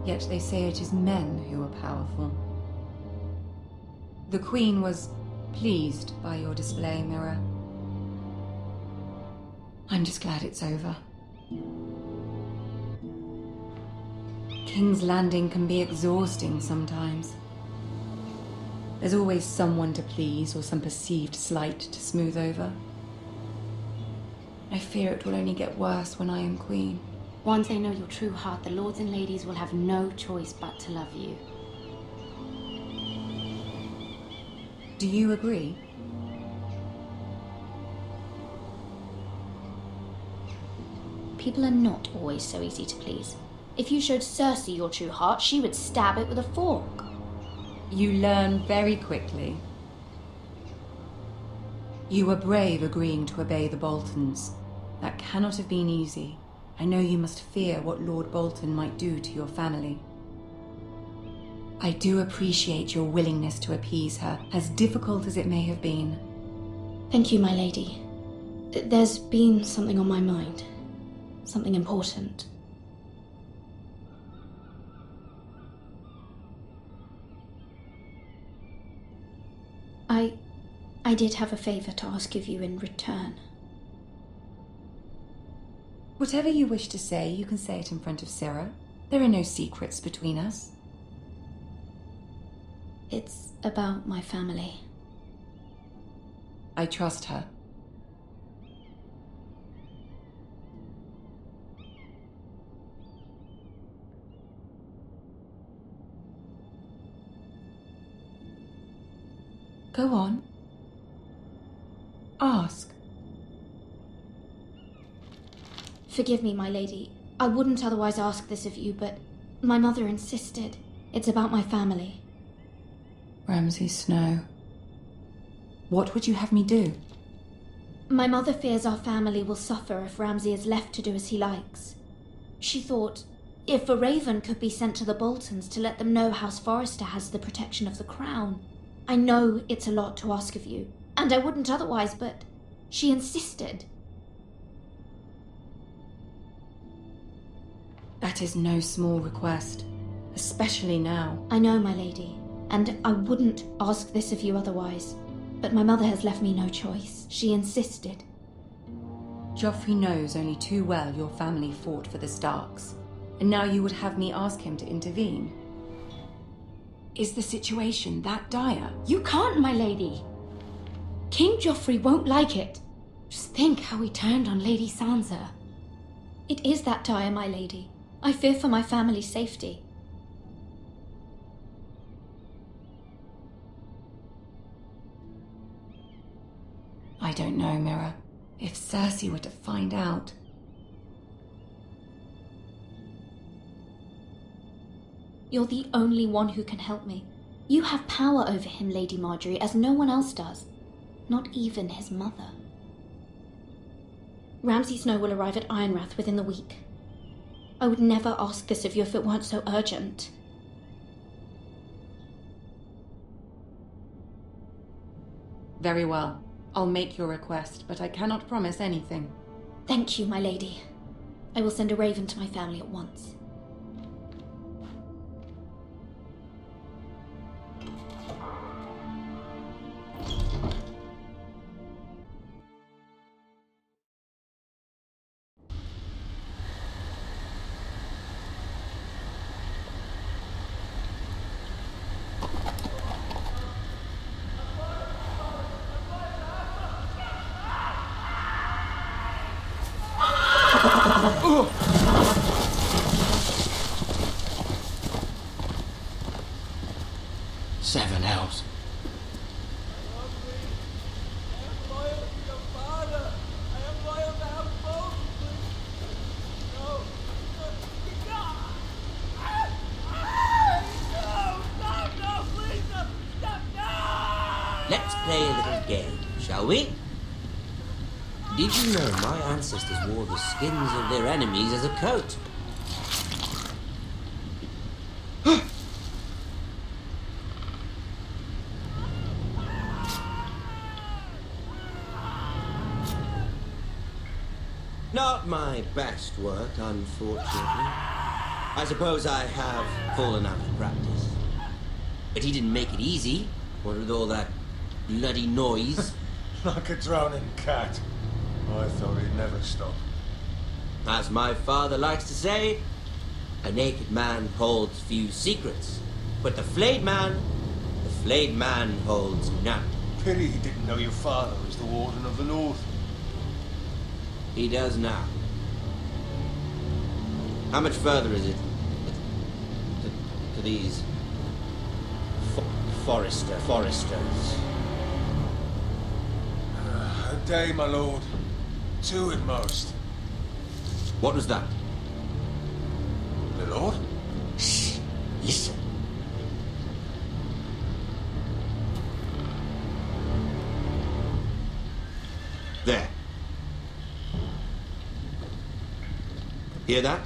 Yet they say it is men who are powerful. The Queen was pleased by your display, Mira. I'm just glad it's over. King's Landing can be exhausting sometimes. There's always someone to please or some perceived slight to smooth over. I fear it will only get worse when I am Queen. Once they know your true heart, the lords and ladies will have no choice but to love you. Do you agree? People are not always so easy to please. If you showed Cersei your true heart, she would stab it with a fork. You learn very quickly. You were brave agreeing to obey the Boltons. That cannot have been easy. I know you must fear what Lord Bolton might do to your family. I do appreciate your willingness to appease her, as difficult as it may have been. Thank you, my lady. There's been something on my mind. Something important. I did have a favor to ask of you in return. Whatever you wish to say, you can say it in front of Sarah. There are no secrets between us. It's about my family. I trust her. Go on. Ask. Forgive me, my lady. I wouldn't otherwise ask this of you, but my mother insisted. It's about my family. Ramsay Snow. What would you have me do? My mother fears our family will suffer if Ramsay is left to do as he likes. She thought, if a raven could be sent to the Boltons to let them know House Forrester has the protection of the crown. I know it's a lot to ask of you, and I wouldn't otherwise, but she insisted. That is no small request, especially now. I know, my lady, and I wouldn't ask this of you otherwise, but my mother has left me no choice. She insisted. Joffrey knows only too well your family fought for the Starks, and now you would have me ask him to intervene. Is the situation that dire? You can't, my lady. King Joffrey won't like it. Just think how he turned on Lady Sansa. It is that dire, my lady. I fear for my family's safety. I don't know, Mira. If Cersei were to find out... You're the only one who can help me. You have power over him, Lady Marjorie, as no one else does. Not even his mother. Ramsay Snow will arrive at Ironrath within the week. I would never ask this of you if it weren't so urgent. Very well. I'll make your request, but I cannot promise anything. Thank you, my lady. I will send a raven to my family at once. Seven hells. Let's play a little game, shall we? Did you know my ancestors wore the skins of their enemies as a coat? Not my best work, unfortunately. I suppose I have fallen out of practice. But he didn't make it easy, what with all that bloody noise. Like a drowning cat. I thought he'd never stop. As my father likes to say, a naked man holds few secrets, but the flayed man holds none. Pity he didn't know your father was the Warden of the North. He does now. How much further is it to these foresters? A day, my lord. 2 at most. What was that? The lord? Shh! Listen. There. Hear that?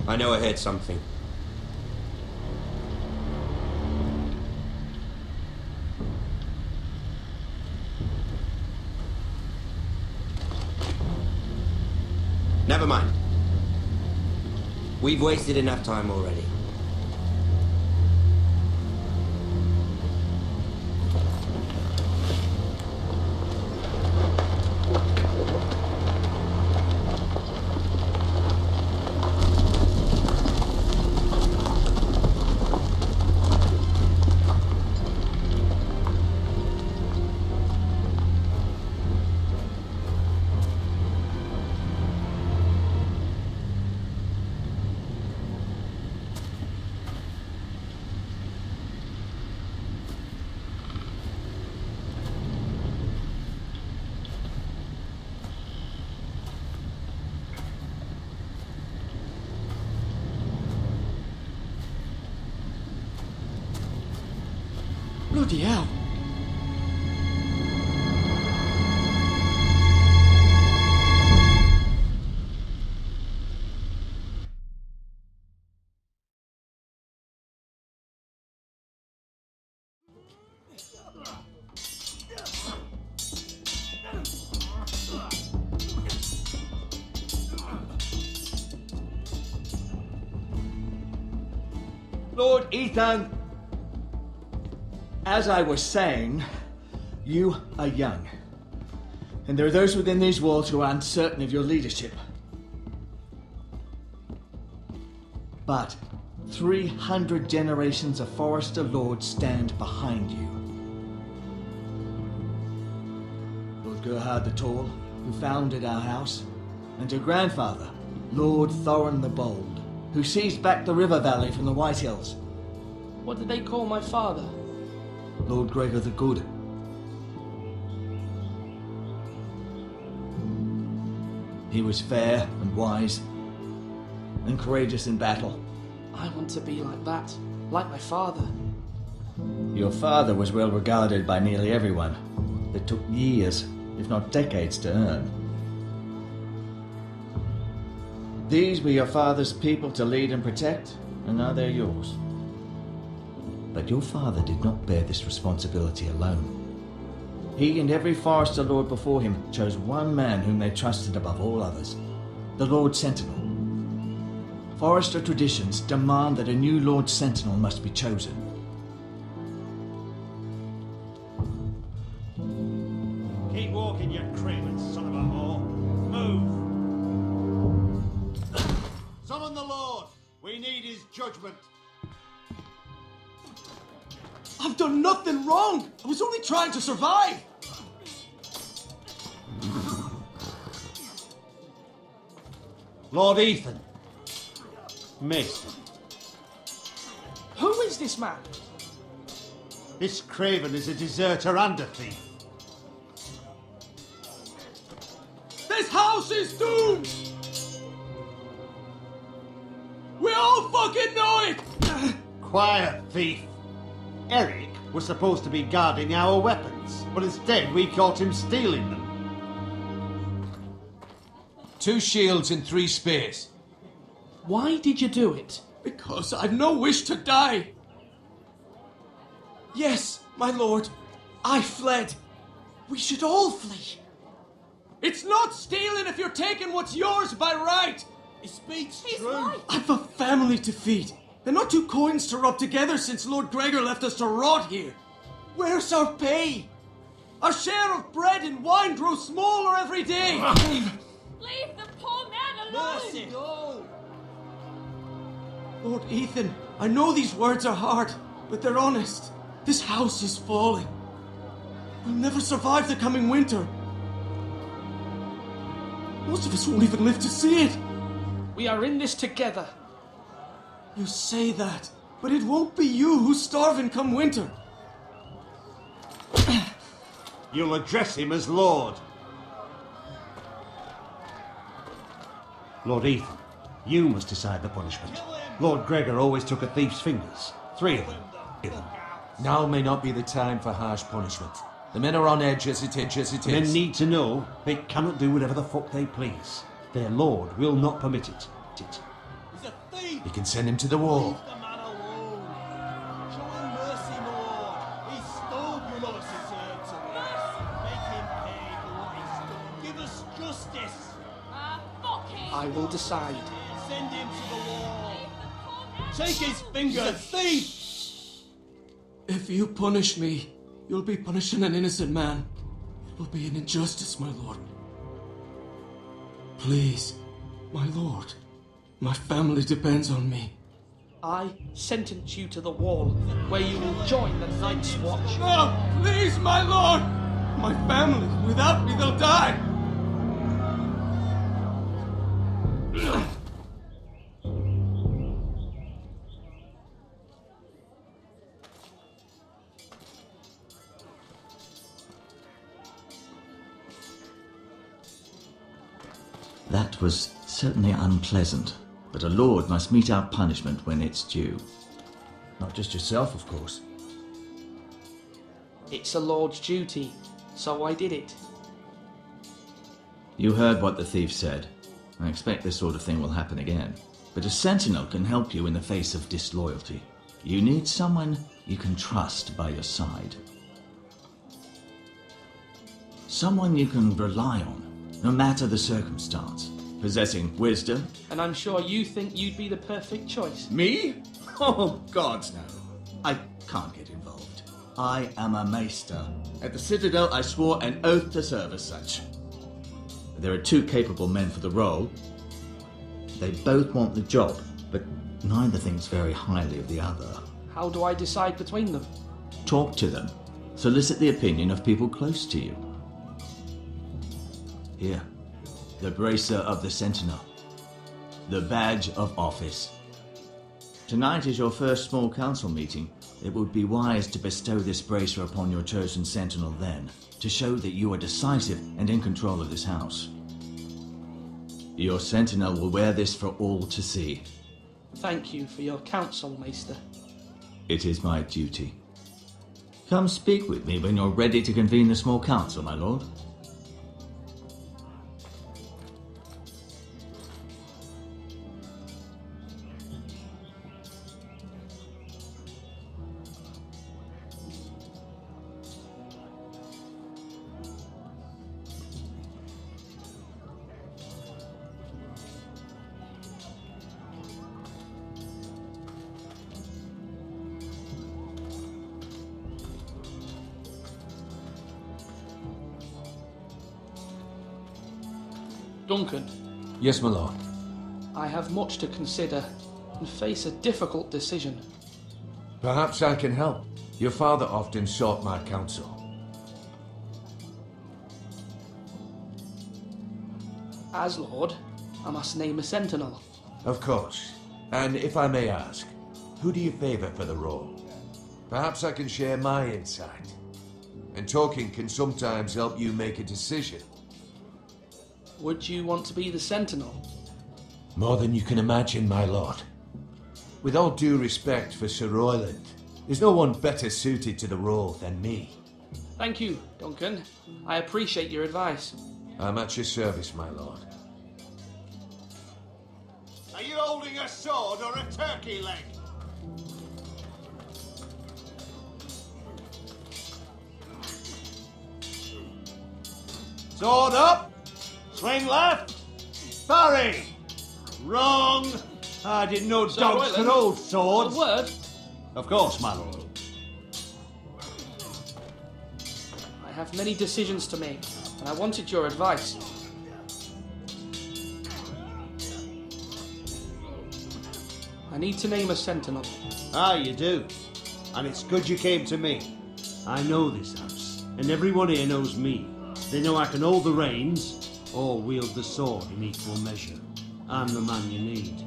I know I heard something. Never mind. We've wasted enough time already. Bloody hell. Lord Ethan! As I was saying, you are young. And there are those within these walls who are uncertain of your leadership. But 300 generations of Forester Lords stand behind you. Lord Gerhard the Tall, who founded our house, and your grandfather, Lord Thorin the Bold, who seized back the river valley from the Whitehills. What did they call my father? Lord Gregor the Good. He was fair and wise and courageous in battle. I want to be like that, like my father. Your father was well regarded by nearly everyone. It took years, if not decades, to earn. These were your father's people to lead and protect, and now they're yours. But your father did not bear this responsibility alone. He and every Forester Lord before him chose one man whom they trusted above all others, the Lord Sentinel. Forester traditions demand that a new Lord Sentinel must be chosen. Keep walking, you craven son of a whore. Move! Summon the Lord! We need his judgment. I've done nothing wrong! I was only trying to survive! Lord Ethan. Mason. Who is this man? This craven is a deserter and a thief. This house is doomed! We all fucking know it! Quiet, thief. Eric was supposed to be guarding our weapons, but instead we caught him stealing them. 2 shields and 3 spears. Why did you do it? Because I've no wish to die. Yes, my lord, I fled. We should all flee. It's not stealing if you're taking what's yours by right. He speaks true. Right. I've a family to feed, and not 2 coins to rub together since Lord Gregor left us to rot here. Where's our pay? Our share of bread and wine grows smaller every day. Leave the poor man alone! Mercy, no! Lord Ethan, I know these words are hard, but they're honest. This house is falling. We'll never survive the coming winter. Most of us won't even live to see it. We are in this together. You say that, but it won't be you who's starving come winter. You'll address him as Lord. Lord Ethan, you must decide the punishment. Lord Gregor always took a thief's fingers. 3 of them. Now may not be the time for harsh punishment. The men are on edge as it is. Men need to know they cannot do whatever the fuck they please. Their lord will not permit it. He's a thief! You can send him to the wall. Leave the man alone. Show him mercy, my lord. He stole from us. Make him pay for what he stole. Give us justice. Fuck him! I will decide. Send him to the wall. Take his finger. He's a thief! If you punish me, you'll be punishing an innocent man. It will be an injustice, my lord. Please, my lord. My family depends on me. I sentence you to the wall, where you will join the Night's Watch. No, please, my lord! My family, without me, they'll die! That was certainly unpleasant, but a lord must mete out punishment when it's due. Not just yourself, of course. It's a lord's duty, so I did it. You heard what the thief said. I expect this sort of thing will happen again. But a sentinel can help you in the face of disloyalty. You need someone you can trust by your side. Someone you can rely on, no matter the circumstance. Possessing wisdom. And I'm sure you think you'd be the perfect choice. Me? Oh, gods no. I can't get involved. I am a maester. At the Citadel, I swore an oath to serve as such. There are 2 capable men for the role. They both want the job, but neither thinks very highly of the other. How do I decide between them? Talk to them. Solicit the opinion of people close to you. Here, the bracer of the Sentinel. The badge of office. Tonight is your first small council meeting. It would be wise to bestow this bracer upon your chosen Sentinel then, to show that you are decisive and in control of this house. Your Sentinel will wear this for all to see. Thank you for your counsel, Maester. It is my duty. Come speak with me when you're ready to convene the small council, my lord. Duncan. Yes, my lord. I have much to consider and face a difficult decision. Perhaps I can help. Your father often sought my counsel. As Lord, I must name a sentinel. Of course. And if I may ask, who do you favour for the role? Perhaps I can share my insight. And talking can sometimes help you make a decision. Would you want to be the sentinel? More than you can imagine, my lord. With all due respect for Sir Royland, there's no one better suited to the role than me. Thank you, Duncan. I appreciate your advice. I'm at your service, my lord. Are you holding a sword or a turkey leg? Sword up! Swing left! Parry! Wrong! I didn't know dogs could hold swords. A word? Of course, my lord. I have many decisions to make, and I wanted your advice. I need to name a sentinel. Ah, you do. And it's good you came to me. I know this house, and everyone here knows me. They know I can hold the reins, or wield the sword in equal measure. I'm the man you need.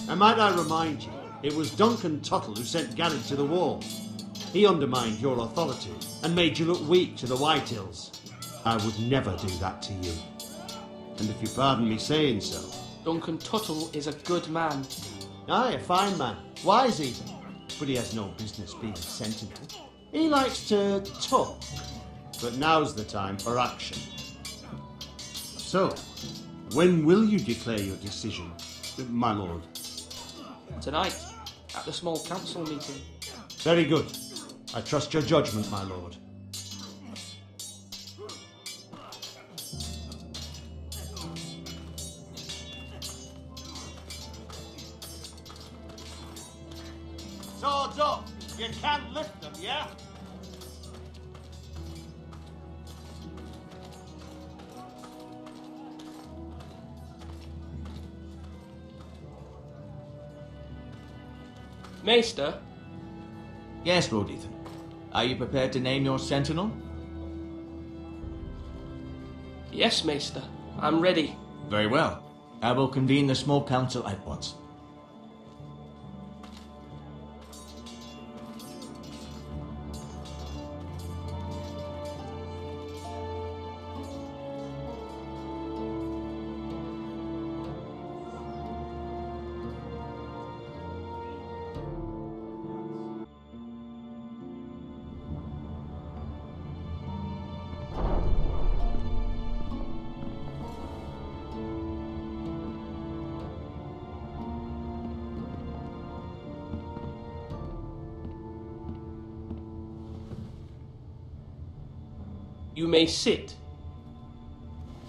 And might I remind you, it was Duncan Tuttle who sent Garrett to the wall. He undermined your authority, and made you look weak to the Whitehills. I would never do that to you. And if you pardon me saying so... Duncan Tuttle is a good man. Aye, a fine man. Wise even. But he has no business being a sentinel. He likes to talk. But now's the time for action. So, when will you declare your decision, my lord? Tonight, at the small council meeting. Very good. I trust your judgment, my lord. Swords up! You can't lift them, yeah? Maester? Yes, Lord Ethan. Are you prepared to name your sentinel? Yes, Maester. I'm ready. Very well. I will convene the small council at once. You may sit.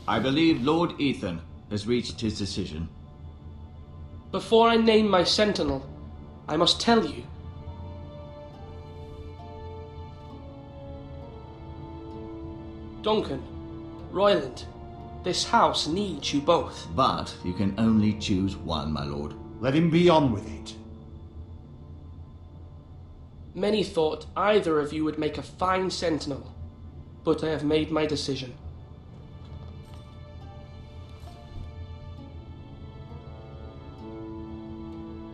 I believe Lord Ethan has reached his decision. Before I name my sentinel, I must tell you. Duncan, Royland, this house needs you both. But you can only choose one, my lord. Let him be on with it. Many thought either of you would make a fine sentinel, but I have made my decision.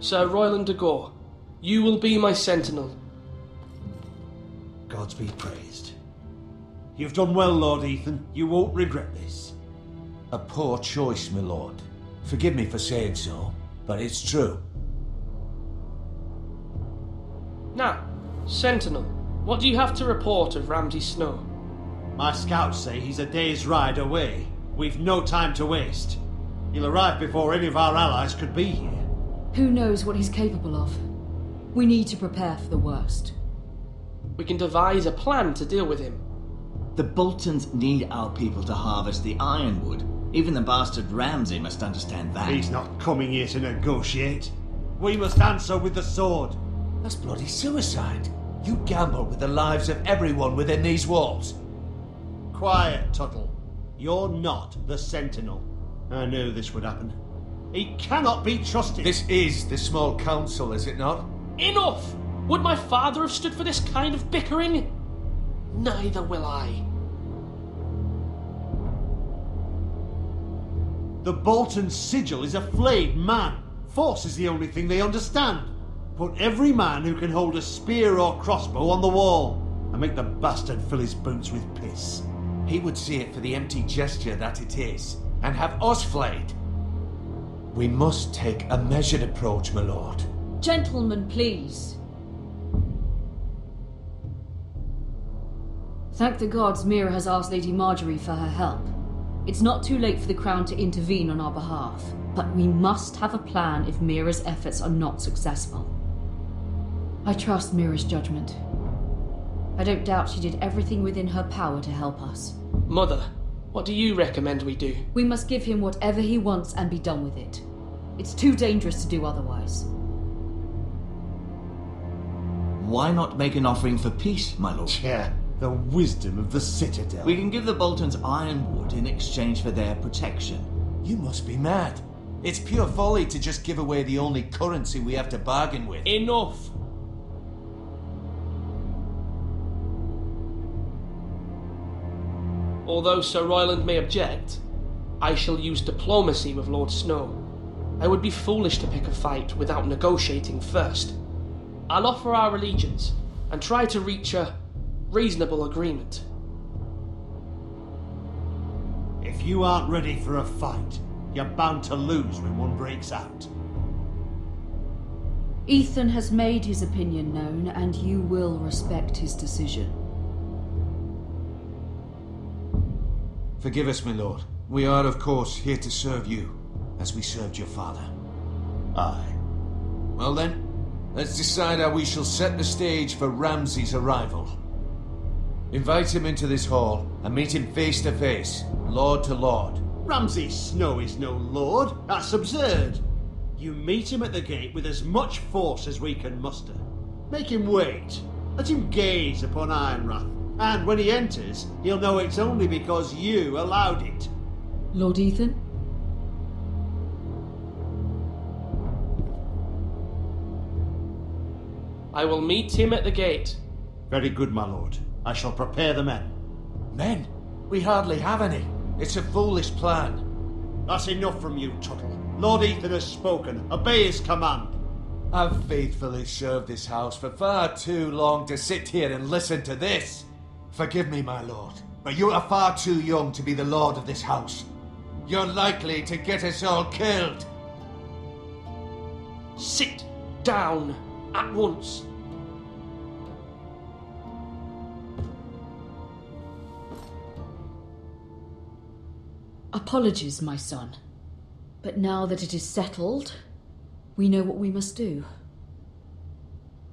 Sir Royland de Gore, you will be my sentinel. Gods be praised. You've done well, Lord Ethan. You won't regret this. A poor choice, my lord. Forgive me for saying so, but it's true. Now, Sentinel, what do you have to report of Ramsay Snow? My scouts say he's a day's ride away. We've no time to waste. He'll arrive before any of our allies could be here. Who knows what he's capable of? We need to prepare for the worst. We can devise a plan to deal with him. The Boltons need our people to harvest the ironwood. Even the bastard Ramsay must understand that. He's not coming here to negotiate. We must answer with the sword. That's bloody suicide. You gamble with the lives of everyone within these walls. Quiet, Tuttle. You're not the Sentinel. I knew this would happen. He cannot be trusted. This is the small council, is it not? Enough! Would my father have stood for this kind of bickering? Neither will I. The Bolton sigil is a flayed man. Force is the only thing they understand. Put every man who can hold a spear or crossbow on the wall, and make the bastard fill his boots with piss. He would see it for the empty gesture that it is, and have us flayed. We must take a measured approach, my lord. Gentlemen, please. Thank the gods Mira has asked Lady Marjorie for her help. It's not too late for the Crown to intervene on our behalf, but we must have a plan if Mira's efforts are not successful. I trust Mira's judgment. I don't doubt she did everything within her power to help us. Mother, what do you recommend we do? We must give him whatever he wants and be done with it. It's too dangerous to do otherwise. Why not make an offering for peace, my lord? Yeah, the wisdom of the Citadel. We can give the Boltons ironwood in exchange for their protection. You must be mad. It's pure folly to just give away the only currency we have to bargain with. Enough! Although Sir Royland may object, I shall use diplomacy with Lord Snow. I would be foolish to pick a fight without negotiating first. I'll offer our allegiance and try to reach a reasonable agreement. If you aren't ready for a fight, you're bound to lose when one breaks out. Ethan has made his opinion known, and you will respect his decision. Forgive us, my lord. We are, of course, here to serve you, as we served your father. Aye. Well then, let's decide how we shall set the stage for Ramsay's arrival. Invite him into this hall, and meet him face to face, lord to lord. Ramsay Snow is no lord. That's absurd. You meet him at the gate with as much force as we can muster. Make him wait. Let him gaze upon Ironrath. And when he enters, he'll know it's only because you allowed it. Lord Ethan? I will meet him at the gate. Very good, my lord. I shall prepare the men. Men? We hardly have any. It's a foolish plan. That's enough from you, Tuttle. Lord Ethan has spoken. Obey his command. I've faithfully served this house for far too long to sit here and listen to this. Forgive me, my lord, but you are far too young to be the lord of this house. You're likely to get us all killed. Sit down at once. Apologies, my son. But now that it is settled, we know what we must do.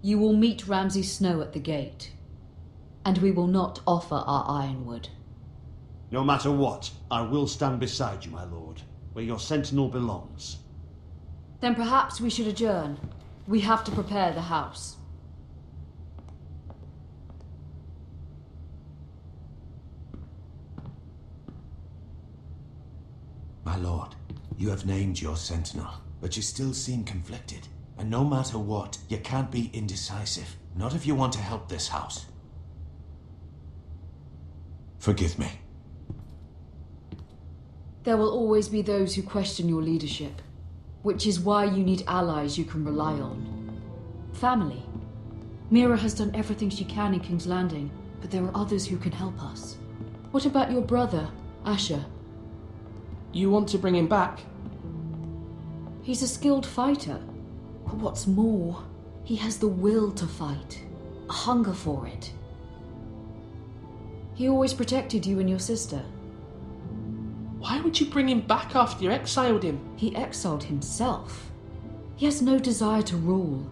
You will meet Ramsay Snow at the gate, and we will not offer our ironwood. No matter what, I will stand beside you, my lord, where your sentinel belongs. Then perhaps we should adjourn. We have to prepare the house. My lord, you have named your sentinel, but you still seem conflicted. And no matter what, you can't be indecisive. Not if you want to help this house. Forgive me. There will always be those who question your leadership, which is why you need allies you can rely on. Family. Mira has done everything she can in King's Landing, but there are others who can help us. What about your brother, Asher? You want to bring him back? He's a skilled fighter. But what's more, he has the will to fight, a hunger for it. He always protected you and your sister. Why would you bring him back after you exiled him? He exiled himself. He has no desire to rule.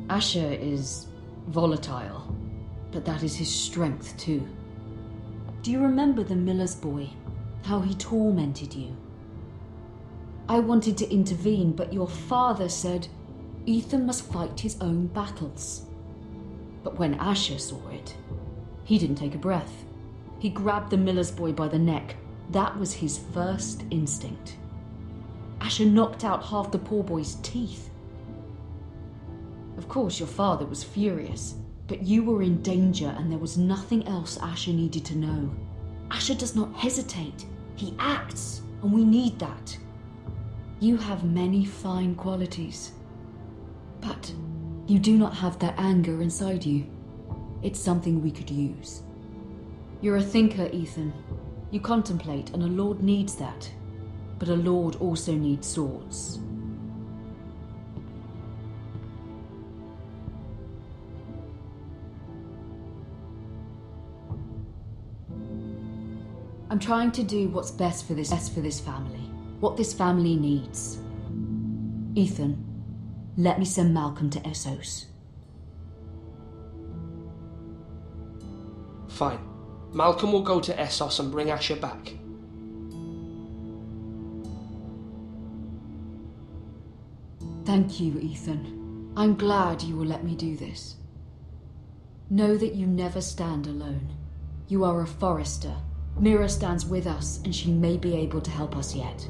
Asher is volatile, but that is his strength too. Do you remember the miller's boy? How he tormented you? I wanted to intervene, but your father said Ethan must fight his own battles. But when Asher saw it, he didn't take a breath. He grabbed the miller's boy by the neck. That was his first instinct. Asher knocked out half the poor boy's teeth. Of course, your father was furious, but you were in danger and there was nothing else Asher needed to know. Asher does not hesitate. He acts, and we need that. You have many fine qualities, but you do not have that anger inside you. It's something we could use. You're a thinker, Ethan. You contemplate, and a lord needs that. But a lord also needs swords. I'm trying to do what's best for this family. What this family needs. Ethan, let me send Malcolm to Essos. Fine. Malcolm will go to Essos and bring Asher back. Thank you, Ethan. I'm glad you will let me do this. Know that you never stand alone. You are a forester. Mira stands with us, and she may be able to help us yet.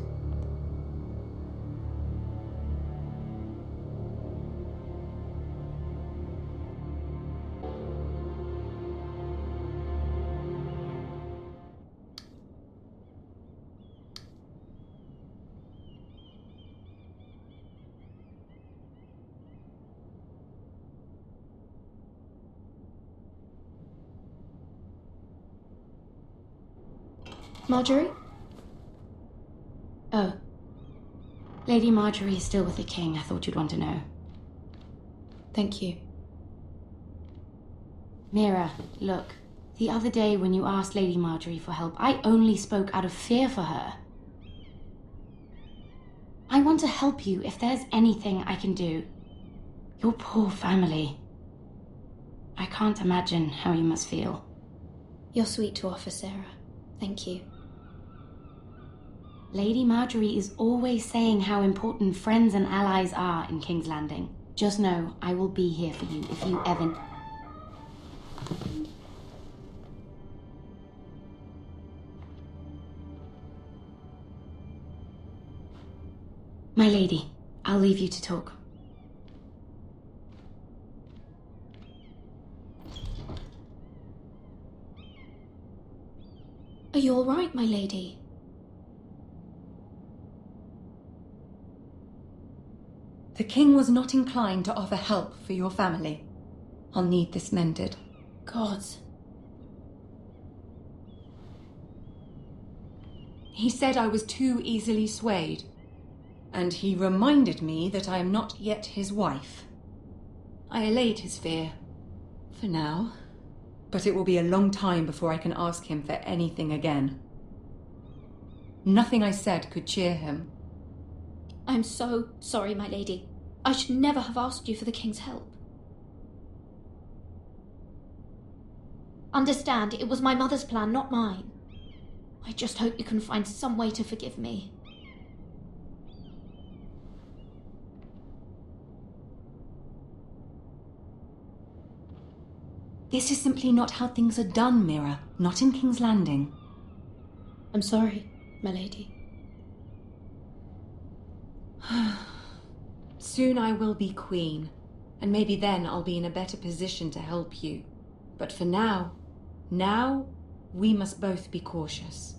Marjorie? Oh. Lady Marjorie is still with the king. I thought you'd want to know. Thank you. Mira, look. The other day when you asked Lady Marjorie for help, I only spoke out of fear for her. I want to help you if there's anything I can do. Your poor family. I can't imagine how you must feel. You're sweet to offer, Sarah. Thank you. Lady Marjorie is always saying how important friends and allies are in King's Landing. Just know I will be here for you if you ever... My lady, I'll leave you to talk. Are you all right, my lady? The king was not inclined to offer help for your family. I'll need this mended. Gods. He said I was too easily swayed. And he reminded me that I am not yet his wife. I allayed his fear. For now. But it will be a long time before I can ask him for anything again. Nothing I said could cheer him. I'm so sorry, my lady. I should never have asked you for the king's help. Understand, it was my mother's plan, not mine. I just hope you can find some way to forgive me. This is simply not how things are done, Mira. Not in King's Landing. I'm sorry, my lady. Soon I will be queen, and maybe then I'll be in a better position to help you. But for now, we must both be cautious.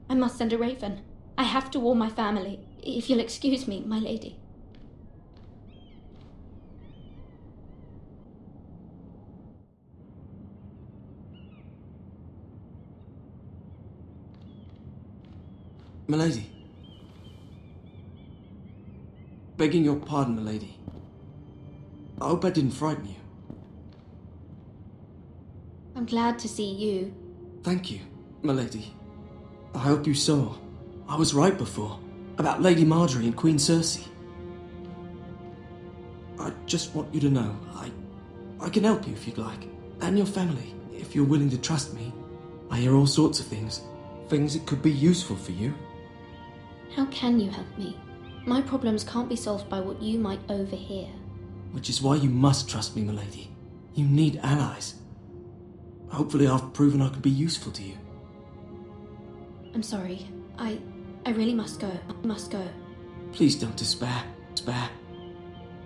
I must send a raven. I have to warn my family. If you'll excuse me, my lady. Milady. Begging your pardon, milady. I hope I didn't frighten you. I'm glad to see you. Thank you, milady. I hope you saw. I was right before. About Lady Marjorie and Queen Cersei. I just want you to know, I can help you if you'd like. And your family, if you're willing to trust me. I hear all sorts of things. Things that could be useful for you. How can you help me? My problems can't be solved by what you might overhear. Which is why you must trust me, milady. You need allies. Hopefully I've proven I can be useful to you. I'm sorry. I really must go. I must go. Please don't despair.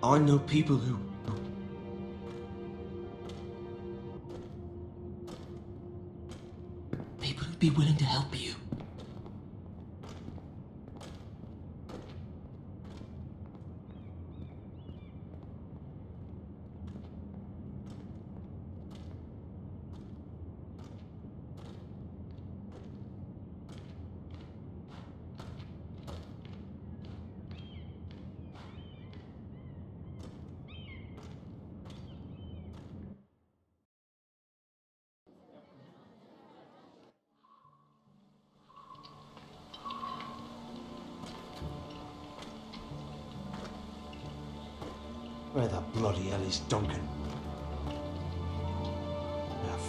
I know people who... People who'd be willing to help you. Where the bloody hell is Duncan?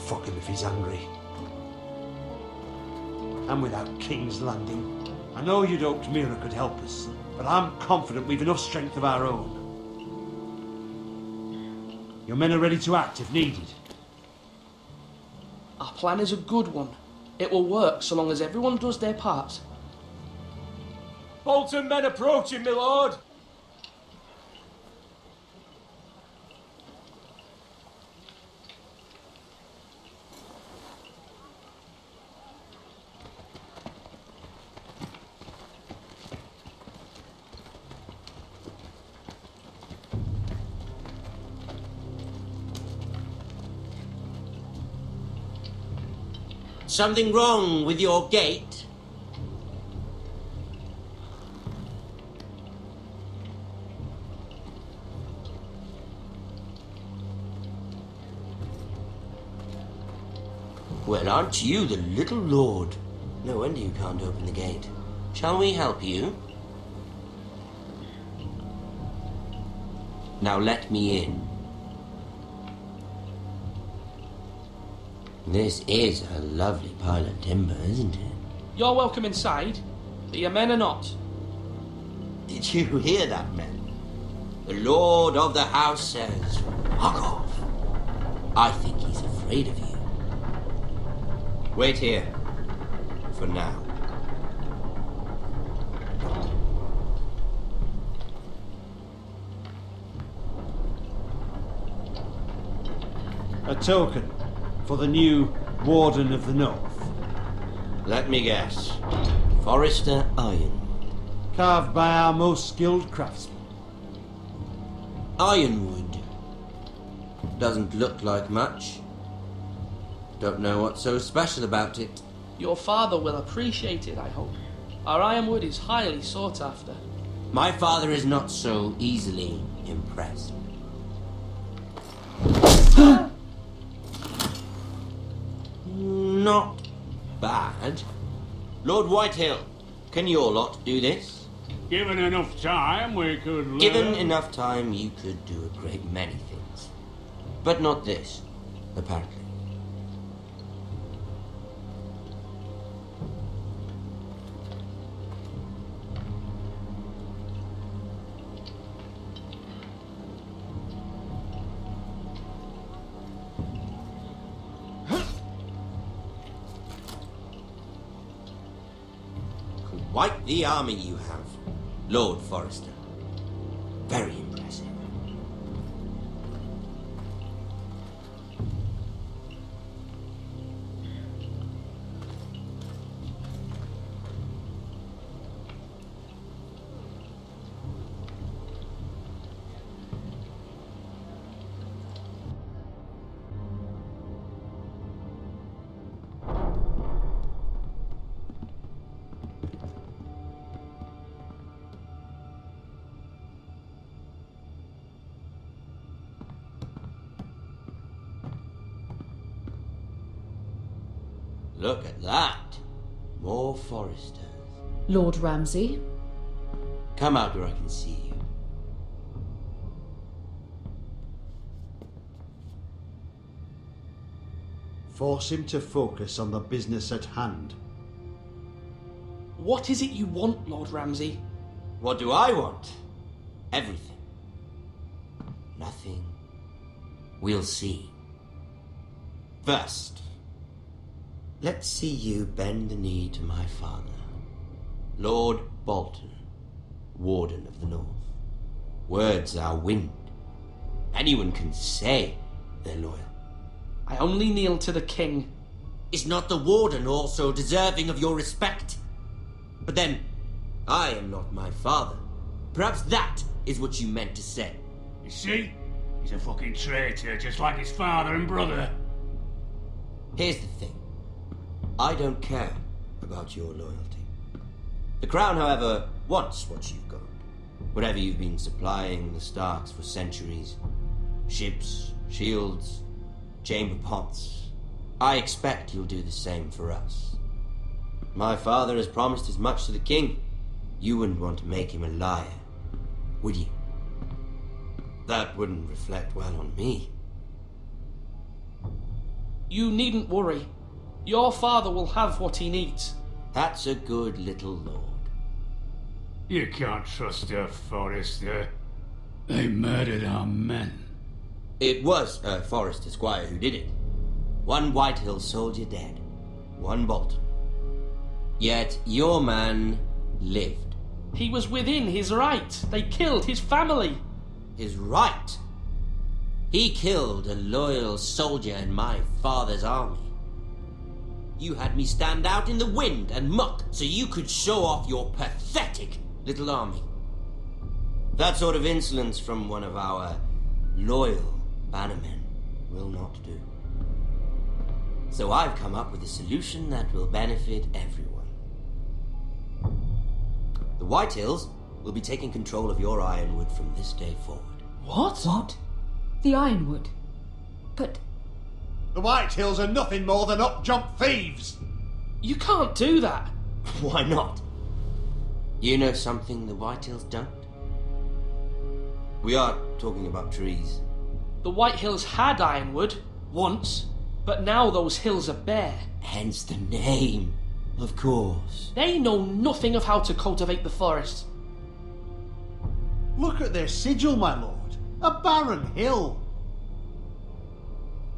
Fuck him if he's angry. And without King's Landing, I know you'd hoped Mira could help us, but I'm confident we've enough strength of our own. Your men are ready to act if needed. Our plan is a good one. It will work so long as everyone does their part. Bolton men approaching, my lord! Something wrong with your gate? Well, aren't you the little lord? No wonder you can't open the gate. Shall we help you? Now let me in. This is a lovely pile of timber, isn't it? You're welcome inside, but your men are not. Did you hear that, men? The lord of the house says, "Fuck off." I think he's afraid of you. Wait here. For now. A token for the new Warden of the North. Let me guess. Forrester Iron. Carved by our most skilled craftsmen. Ironwood. Doesn't look like much. Don't know what's so special about it. Your father will appreciate it, I hope. Our ironwood is highly sought after. My father is not so easily impressed. Not bad. Lord Whitehill, can your lot do this? Given enough time, we could learn. Given enough time, you could do a great many things. But not this, apparently. Quite the army you have, Lord Forrester. Very impressive. Look at that. More Forresters. Lord Ramsay? Come out where I can see you. Force him to focus on the business at hand. What is it you want, Lord Ramsay? What do I want? Everything. Nothing. We'll see. First, let's see you bend the knee to my father, Lord Bolton, Warden of the North. Words are wind. Anyone can say they're loyal. I only kneel to the king. Is not the Warden also deserving of your respect? But then, I am not my father. Perhaps that is what you meant to say. You see? He's a fucking traitor, just like his father and brother. Here's the thing. I don't care about your loyalty. The Crown, however, wants what you've got. Whatever you've been supplying the Starks for centuries. Ships, shields, chamber pots. I expect you'll do the same for us. My father has promised as much to the king. You wouldn't want to make him a liar, would you? That wouldn't reflect well on me. You needn't worry. Your father will have what he needs. That's a good little lord. You can't trust a Forrester. They murdered our men. It was a Forrester squire who did it. One Whitehill soldier dead. One Bolton. Yet your man lived. He was within his right. They killed his family. His right? He killed a loyal soldier in my father's army. You had me stand out in the wind and muck so you could show off your pathetic little army. That sort of insolence from one of our loyal bannermen will not do. So I've come up with a solution that will benefit everyone. The Whitehills will be taking control of your ironwood from this day forward. What? The Ironwood? But... The Whitehills are nothing more than up-jump thieves! You can't do that! Why not? You know something the Whitehills don't? We are talking about trees. The Whitehills had ironwood, once, but now those hills are bare. Hence the name, of course. They know nothing of how to cultivate the forest. Look at their sigil, my lord. A barren hill.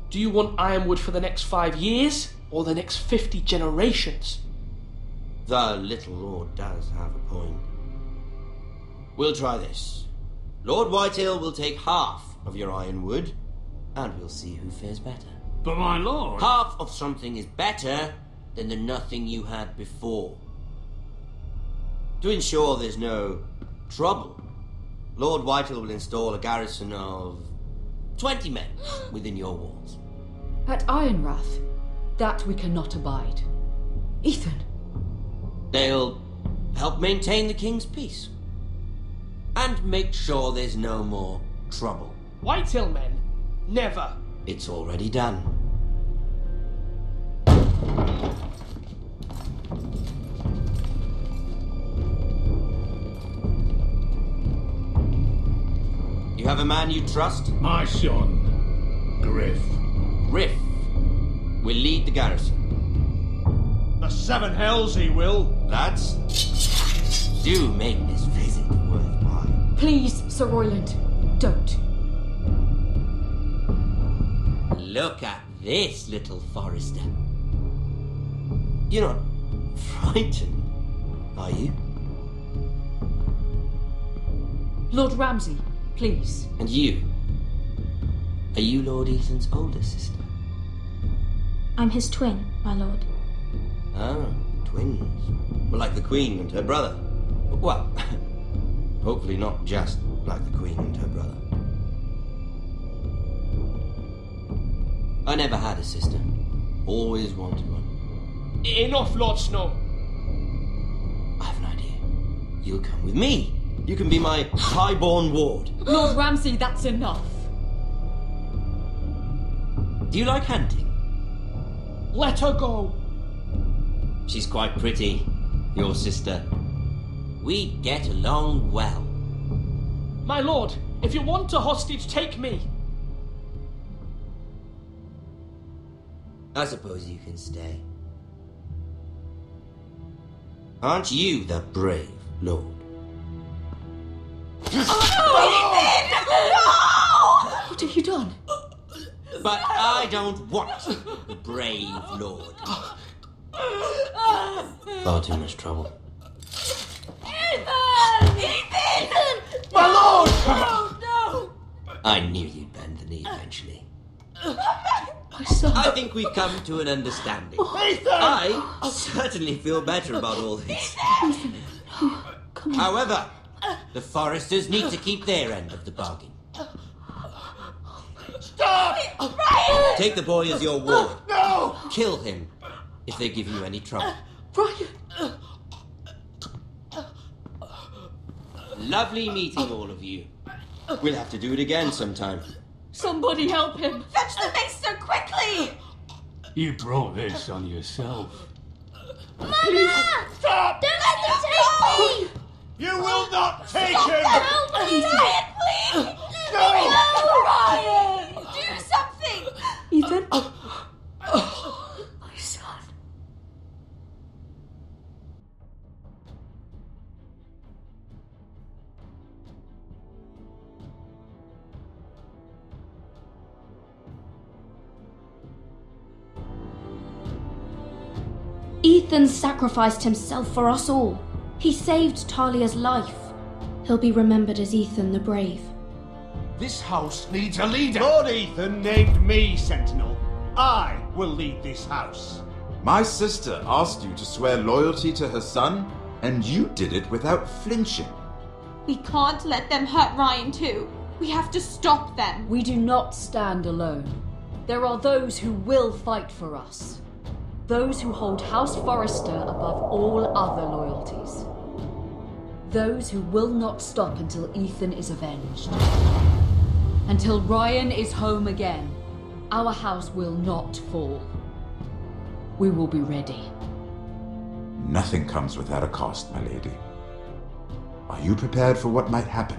Do you want ironwood for the next 5 years, or the next 50 generations? The little lord does have a point. We'll try this. Lord Whitehill will take half of your ironwood, and we'll see who fares better. But my lord... Half of something is better than the nothing you had before. To ensure there's no trouble, Lord Whitehill will install a garrison of 20 men within your walls. At Ironrath? That we cannot abide. Ethan! They'll help maintain the king's peace. And make sure there's no more trouble. Whitehill men? Never. It's already done. You have a man you trust? My son, Griff. Griff will lead the garrison. The seven hells he will. Lads, do make this visit worthwhile. Please, Sir Royland, don't. Look at this, little Forrester. You're not frightened, are you? Lord Ramsay, please. And you? Are you Lord Ethan's older sister? I'm his twin, my lord. Ah, twins. Well, like the Queen and her brother. Well, hopefully not just like the Queen and her brother. I never had a sister. Always wanted one. Enough, Lord Snow. I have an idea. You'll come with me. You can be my highborn ward. Lord Ramsay, that's enough. Do you like hunting? Let her go. She's quite pretty, your sister. We get along well. My lord, if you want a hostage, take me. I suppose you can stay. Aren't you the brave lord? What have you done? But I don't want the brave lord. Far too much trouble. Ethan! My lord! Oh, no! I knew you'd bend the knee eventually. My son. I think we've come to an understanding. Ethan! I certainly feel better about all this. Ethan, no, come on. However, the Foresters need to keep their end of the bargain. Stop! Brian! Take the boy as your ward. No! Kill him if they give you any trouble. Brian! Lovely meeting all of you. We'll have to do it again sometime. Somebody help him! Fetch the maester quickly! You brought this on yourself. Mama! Stop! Don't let them take me! You will not take Stop him! that! Help me! Brian, please! No! Ethan sacrificed himself for us all. He saved Talia's life. He'll be remembered as Ethan the Brave. This house needs a leader. Lord Ethan named me Sentinel. I will lead this house. My sister asked you to swear loyalty to her son, and you did it without flinching. We can't let them hurt Ryan too. We have to stop them. We do not stand alone. There are those who will fight for us. Those who hold House Forrester above all other loyalties. Those who will not stop until Ethan is avenged. Until Ryan is home again, our house will not fall. We will be ready. Nothing comes without a cost, my lady. Are you prepared for what might happen?